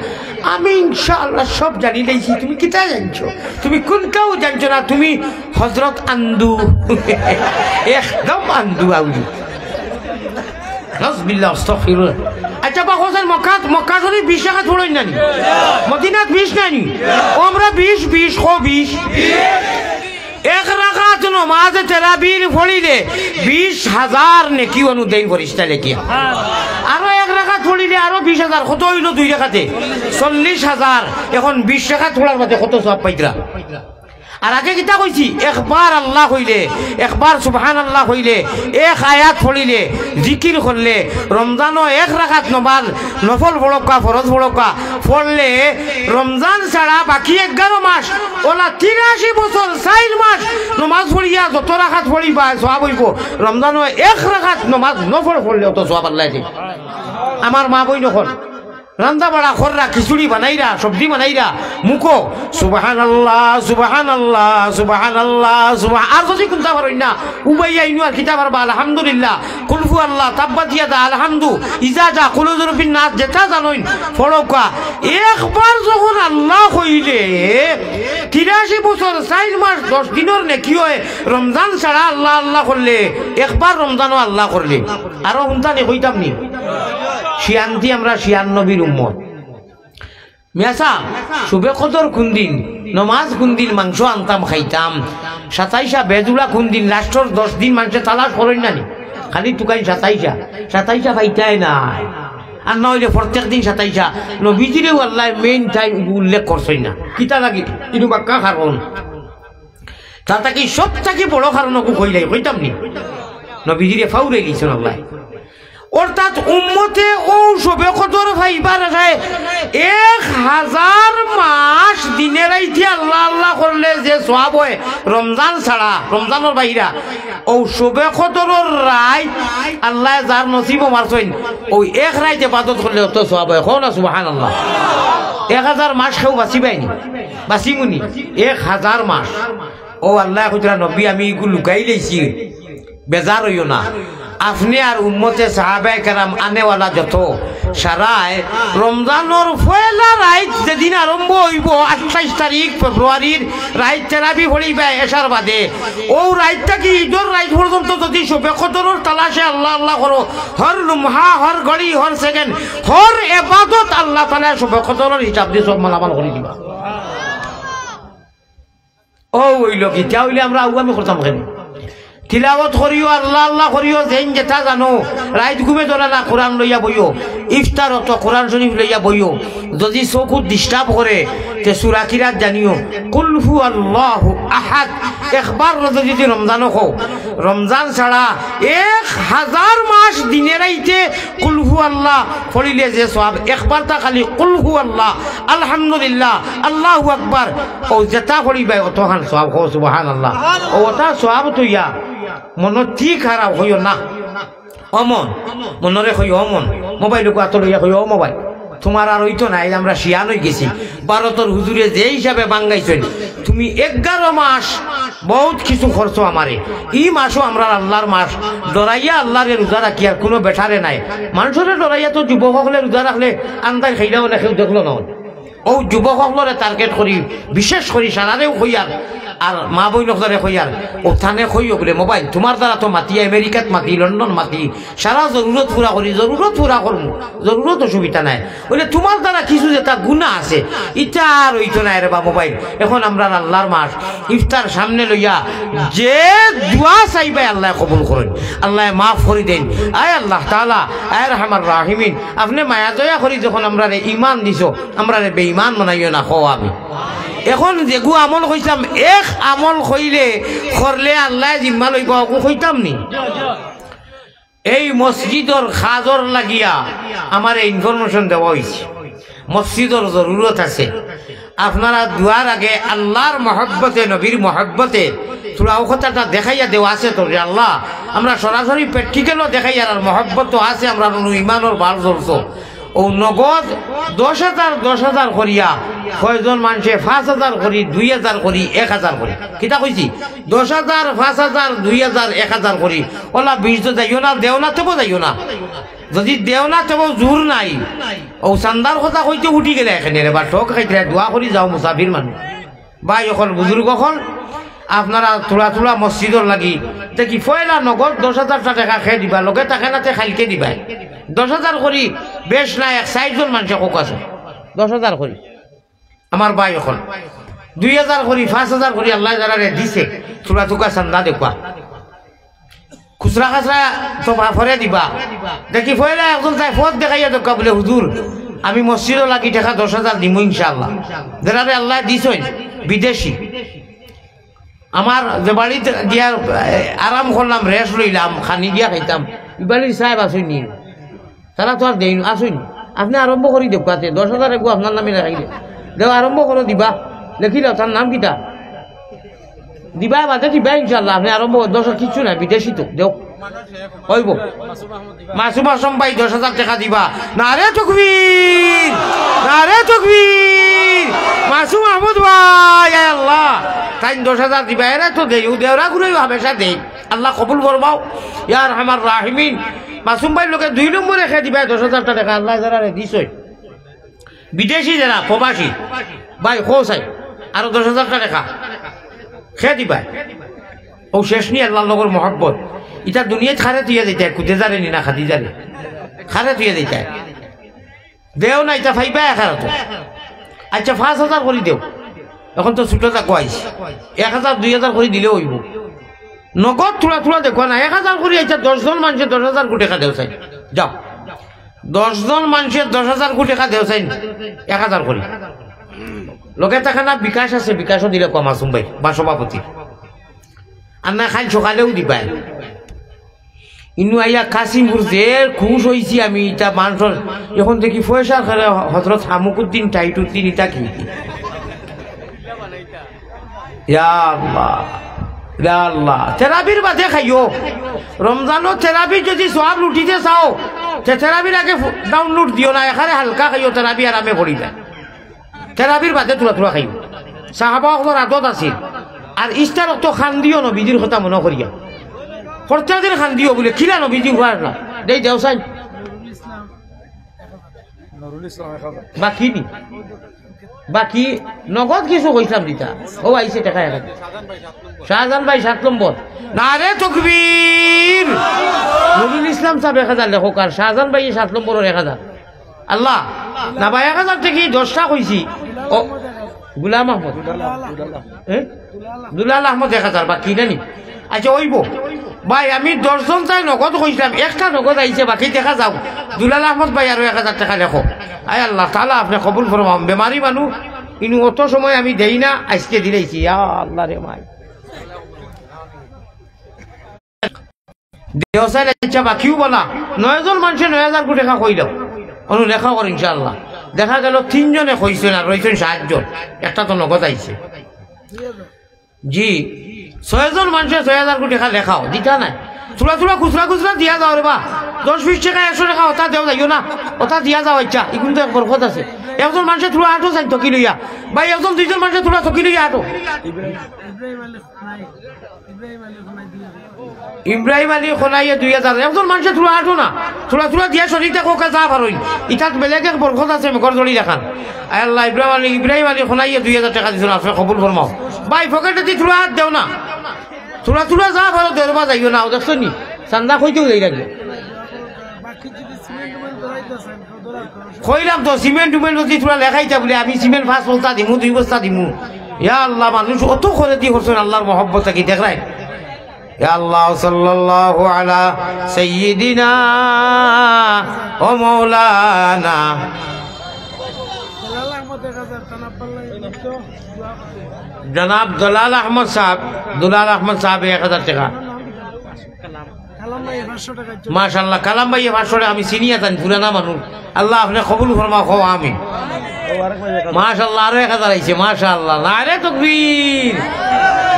আমি ইনশাআল্লাহ সব জানি দিয়েছি, তুমি কিতা জানছো? তুমি কোনটাও জানছো না, তুমি হজরত আন্দু একদম আন্দু আউলি নাউজুবিল্লাহ আস্তাগফিরুল্লাহ। আচ্ছা বা হোসেন মক্কা শরীফ 20 টাকা ছড়াই নানি, মদিনাত 20 নানি, আমরা 20 কো 20 1 রাকাত নামাজ তেরাবির পড়িলে 20,000 নেকি অনুদেই ফরিস্তা লেখিয়া, আরো 1 রাকাত পড়িলে আরো 20,000, কত হইল 2 রাকাতে 40,000। এখন 20 টাকা তোলার মধ্যে কত সওয়াব পাইতরা? আর আগে কিতা কইছি, একবার আল্লাহ হইলে, একবার সুবহানাল্লাহ হইলে, 1 আয়াত পড়িলে, জিকির করলে, রমজানও 1 রাকাত নামাজ নফল পড়কা ফরজ পড়কা পড়লে রমজান ছাড়া বাকি 11 মাস ওলা 83 বছর 4 মাস নামাজ পড়িয়া যত রাকাত পড়িবা সওয়াব হইব, রমজানও 1 রাকাত নামাজ নফল পড়লে অত সওয়াব আল্লাহ দিবে। আমার মা বই নখন রান্না বাড়া খররা, খিচুড়ি বানাইরা, সবজি বানাইরা, মুখো সুবহানাল্লাহ সুবহানাল্লাহ সুবহানাল্লাহ সুবহান, আর যদি কোনটা পারই না উবাইয়া ইনু আর কিতা পারবা আলহামদুলিল্লাহ, কুলফু আল্লাহ তাব্বাত ইয়াদা আলহামদু ইজাজা কুলুজুরফিন নাস যেটা জানোই ফড়কা। একবার যখন আল্লাহ কইলে 83 বছর 4 মাস 10 দিনের নেকি হয়, রমজান ছাড়া আল্লাহ আল্লাহ করলে, একবার রমজানও আল্লাহ করলে আরো হুনতানি কইতাম নি শিয়ান্তি আমরা 96 উম্মত। মিয়াসা শুভে কদর কোন দিন, নমাজ কোন দিন, মাংস আনতাম খাইতাম, 27 বেজুলা কোন দিন, লাস্টর 10 দিন মানুষে তালাশ করেন না নি, খালি টুকাই 27 পাইতাই নাই। আর না হইলে প্রত্যেক দিন 27 নবীজিরেও আল্লাহ মেইন টাইম উল্লেখ করছই না, কিতা লাগি কিন্তু বাক্কা কারণ তার তাকে সব থেকে বড় কারণ কইলাই কইতাম নি নবীজিরে ফাউরে গেছেন আল্লাহ। অর্থাৎ উম্মতে ও সবে কদর ভাইবার 1000 মাস দিনে রাইতে আল্লাহ আল্লাহ করলে যে সওয়াব হয় রমজান ছাড়া রমজানের বাইরা ও শবে কদরের রাত আল্লাহ যার নসিব মারছেন ওই এক রাত ইবাদত করলে অত সওয়াব হয় কোন সুবহানাল্লাহ 1000 মাস কেউ বাঁচিবাইনি বাঁচিমুনি 1000 মাস ও আল্লাহ কইরা নবী আমি এগুলো লুকাই লইছি বেজার হইও না আপনি আর উম্মতে সাহাবায়ে কেরাম আনেওয়ালা যত সারায় রমজানের পয়লা রাত যেদিন আরম্ভ হইব 28 তারিখ ফেব্রুয়ারির রাত তেরাবি পড়িবা এশার বাদে ও রাতটা কি ঈদের রাত পর্যন্ত যদি শবে কদরের তালাশে আল্লাহ আল্লাহ করো হর লম্হা হর ঘড়ি হর সেকেন্ড হর ইবাদত আল্লাহ তাআলা শবে কদরের হিসাব দিয়ে সব মালামাল করে দিবা ও হইল কি তা হইলে আমরা আউয়ামি করতাম কেন তিলাওয়াত করিও আল্লাহ আল্লাহ করিও যেন যেটা জানো রাত ঘুমে ধরা না কোরআন লইয়া বইও ইফতারত কোরআন শরীফ লইয়া বইও যদি চকু ডিস্টার্ব করে তে সূরা কিরাত জানিও কুল হু আল্লাহু আহাদ একবার যদি রমজানও কও রমজান ছাড়া 1000 মাস দিনে রাইতে কুল হু আল্লাহ পড়িলে যে সওয়াব একবার তা খালি কুল হু আল্লাহ আলহামদুলিল্লাহ আল্লাহু আকবার ও যেটা পড়িবা অতখান সওয়াব কও সুবহানাল্লাহ ও ওটা সওয়াব তুইয়া মন ঠিক খারাপ হইও না অমন মনরে হইও অমন মোবাইল আত লইয়া হইও মোবাইল তোমার আর হইতো না আমরা শিয়ান হয়ে গেছি ভারতের হুজুরে যে হিসাবে বাঙ্গাইছেন তুমি 11 মাস বহুত কিছু খরচ আমারে এই মাসও আমরা আল্লাহর মাস ডরাইয়া আল্লাহরে রোজা রাখি আর কোনো বেঠারে নাই মানুষের ডরাইয়া তো যুবক হলে রোজা রাখলে আন্দাজ খাইলাও না কেউ দেখলো না ও যুবক সকলরে টার্গেট করি বিশেষ করি সারারেও হইয়ার আর মা বই নজরে হইয়ার ও থানে হইও বলে মোবাইল তোমার দ্বারা তো মাতি আমেরিকাত মাতি লন্ডন মাতি সারা জরুরত পুরা করি জরুরত পুরা করবো জরুরত অসুবিধা নাই বলে তোমার দ্বারা কিছু যে তার গুণা আছে ইটা আর হইতো নাই রে বা মোবাইল এখন আমরা আল্লাহর মাস ইফতার সামনে লইয়া যে দোয়া চাইবে আল্লাহ কবুল করেন আল্লাহ মাফ করে দেন আয় আল্লাহ তাআলা আয় রহমান রাহিমিন আপনি মায়া দয়া করি যখন আমরা ইমান দিছো আমরা বেঈমান বানাইও না হও আমি এখন যেগু আমল কইতাম এক আমল কইলে করলে আল্লাহ জিম্মা লইব কইতাম নি এই মসজিদর খাজর লাগিয়া আমার ইনফরমেশন দেওয়া হয়েছে মসজিদর জরুরত আছে আপনারা দুয়ার আগে আল্লাহর মহব্বতে নবীর মহব্বতে তোরা ও কথাটা দেখাইয়া দেওয়া আছে তো যে আল্লাহ আমরা সরাসরি প্র্যাকটিক্যালও দেখাইয়া আর মহব্বত তো আছে আমরা ইমানোর ভাল চলছো ও নগদ 10,000 করিয়া কয়জন মানুষে 5,000 করি 2,000 করি 1,000 করি কিতা কইছি 10,000 5,000 2,000 1,000 করি ওলা 20 যাইও না দেওনা তেব যাইও না যদি দেওনা তেব জোর নাই ও চান্দার কথা কইতে উঠি গেলে এখানে রে বা ঠক খাইতে দোয়া করি যাও মুসাফির মানুষ বা এখন বুজুর্গ হল আপনারা থোড়া থোড়া মসজিদর লাগি দেখি পয়লা নগদ 10,000 টাকা খেয়ে দিবা লগে টাকা নাতে খাইলকে দিবা 10,000 করি বেশ না 60 জন মানুষ কোক আছে 10,000 করি আমার ভাই এখন 2,000 করি 5,000 করি আল্লাহ যারা দিছে থোড়া থুকা চান্দা দেখবা খুচরা খাচরা তো ফরে দিবা দেখি পয়লা একজন তাই ফত দেখাইয়া দেখা বলে হুজুর আমি মসজিদও লাগি টাকা 10,000 দিব ইনশাআল্লাহ যারা আল্লাহ দিছেন বিদেশি আমার যে বাড়িতে দিয়া আরাম করলাম রেস্ট লইলাম খানি দিয়া খাইতাম বাড়ির সাহেব আসুন নি তারা তো আর দেই আসুন আপনি আরম্ভ করি দেখাতে 10,000 এগু আপনার নামে রাখাইলে দেও আরম্ভ করো দিবা লেখি দাও তার নাম কিটা দিবা বাদে দিবা ইনশাল্লাহ আপনি আরম্ভ 10 কিছু না বিদেশি তো দেও হইব মাসুম আসম ভাই 10,000 টাকা দিবা নারে তাকবীর নারে তাকবীর মাসুম আহমদ ভাই আল্লাহ তাই 10,000 দিবা এরা তো দেই দেওরা ঘুরে হামেশা দেই আল্লাহ কবুল করবাও ইয়া রহমান রাহিমিন মাসুম ভাই লোকে 2 নম্বরে খেয়ে দিবা 10,000 টাকা আল্লাহ যারা দিছই বিদেশি যারা প্রবাসী ভাই খোসাই আরো 10,000 টাকা খেয়ে দিবা ও শেষ নি আল্লাহ লগর মহব্বত এটা দুনিয়া খারে তুইয়া দিতে কুদে জারে নি না খাদি জারে খারে তুইয়া দিতে দেও না এটা ফাইবা এখানে তো আচ্ছা 5,000 করে দেও এখন তো ছোটটা কইস 1,000 2,000 করে দিলে হইব নগদ থোড়া থোড়া দেখো না 1,000 করে আচ্ছা 10 জন মানুষের 10,000 কোটি টাকা দেও চাই যাও 10 জন মানুষের 10,000 কোটি টাকা দেও চাই 1,000 করে লোকে টাকা না বিকাশ আছে বিকাশও দিলে কম আসুম ভাই বা সভাপতি আর না খাই সকালেও দিবাই ইনু আইয়া কাশিমপুর যে খুশ হয়েছি আমি এটা মানুষের এখন দেখি পয়সা করে হজরত হামুকুদ্দিন টাইটুদ্দিন ইটা কি ইয়া আল্লাহ ইয়া আল্লাহ থেরাপির বাদে খাইও রমজানো থেরাপি যদি সওয়াব লুটিতে চাও থেরাপির আগে ডাউনলোড দিও না এখানে হালকা খাইও থেরাপি আরামে পড়ি যায় থেরাপির বাদে তুলা তুলা খাইও সাহাবাসকলৰ আদত আছিল আর ইস্তারক তো খান দিও নবীজির কথা মনে করিয়া প্রত্যেকদিন খান দিও বলে খিলা নবীজি হওয়ার না দেই দেও চাই বাকি নি বাকি নগদ কিছু কইলাম দিতা ও আইছে টাকা এখন শাহজাহান ভাই 7 নম্বর নারে তাকবীর নুরুল ইসলাম সাহেব 1000 লেখক আর শাহজাহান ভাই 7 নম্বরের 1000 আল্লাহ না ভাই 1000 থেকে 10টা কইছি ও গুলাম আহমদ দুলাল আহমদ 1000 বাকি নানি আচ্ছা ওইব ভাই আমি 10 জন চাই নগদ কইছিলাম একটা নগদ আইছে বাকি দেখা যাও দুলাল আহমদ ভাই আরো 1000 টাকা লেখো আয় আল্লাহ তাআলা আপনি কবুল ফরমাম বেমারি মানুষ ইনু অত সময় আমি দেই না আজকে দিলেইছি ইয়া আল্লাহ রে মাই দেওসাইল আচ্ছা বাকিও বলা 9 জন মানুষে 9000 কোটি টাকা কইল অনু লেখা কর ইনশাআল্লাহ দেখা গেল 3 জনে কইছেন আর রইছেন 7 জন একটা তো নগদ আইছে জি 6 জন মানুষে 6000 কোটি টাকা লেখাও দিতা নাই থোড়া থোড়া খুচরা খুচরা দিয়া যাও রে বা 10-20 টাকা 100 টাকা ওটা দেও যাইও না ওটা দিয়া যাও ইচ্ছা এগুলো তো বরকত আছে একজন মানুষে থোড়া আটো চাই থকি লইয়া ভাই একজন দুইজন মানুষে থোড়া থকি লইয়া আটো ইব্রাহিম আলী খোনাইয়ে 2000 একজন মানুষে থোড়া আটো না থোড়া থোড়া দিয়া শরীরটা কোকা যা পারই ইটাত বেলেগ এক বরকত আছে মেঘর জড়ি দেখান আল্লাহ ইব্রাহিম আলী খোনাইয়ে 2000 টাকা দিছেন আপনি কবুল ফরমাও ভাই পকেটে দি থোড়া হাত দেও না থোড়া থোড়া যা পারো দেরবা যাইও না দেখছো নি চান্দা কইতেও যাই রাখবে কইলাম তো সিমেন্ট টুমেন্ট যদি তোরা লেখাইতা বলে আমি সিমেন্ট 5 বস্তা দিমু 2 বস্তা দিমু ইয়া আল্লাহ মানুষ অত করে দি করছেন আল্লাহর মহব্বত কি দেখলাই ইয়া আল্লাহ সাল্লাল্লাহু আলা সাইয়্যিদিনা ও মাওলানা জনাব দুলাল আহমদ সাহেব 1000 টাকা মাশাআল্লাহ কালাম ভাই 500 টাকা আমি চিনি আছেন পুরানা মানুষ আল্লাহ আপনি কবুল ফরমাও খাও আমিন মাশাআল্লাহ আরো 1000 আইছে মাশাআল্লাহ নারে তাকবীর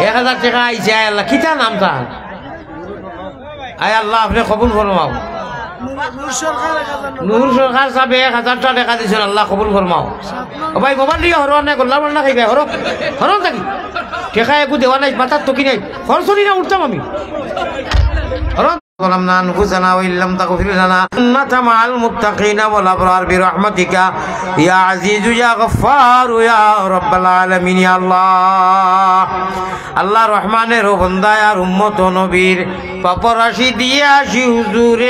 1000 টাকা আইছে আল্লাহ কিটা নাম তার আয় আল্লাহ আপনি কবুল ফরমাও নূর সরকার সাহেব 1000 টাকা দিছেন আল্লাহ কবুল ফরমাও ও ভাই মোবাইল দিয়ে হরো না গোল্লা বল না খাইবে হরো হরো থাকি টাকা একু দেওয়া নাই মাথার তো কি নাই খরচনি না উঠতাম আমি হরো ظلمنا أنفسنا وإن لم تغفر لنا إنك مع المتقين والأبرار برحمتك يا عزيز يا غفار يا رب العالمين يا الله الله رحمن رو بندہ یار امت و نبیر پاپا راشی دیا شی حضور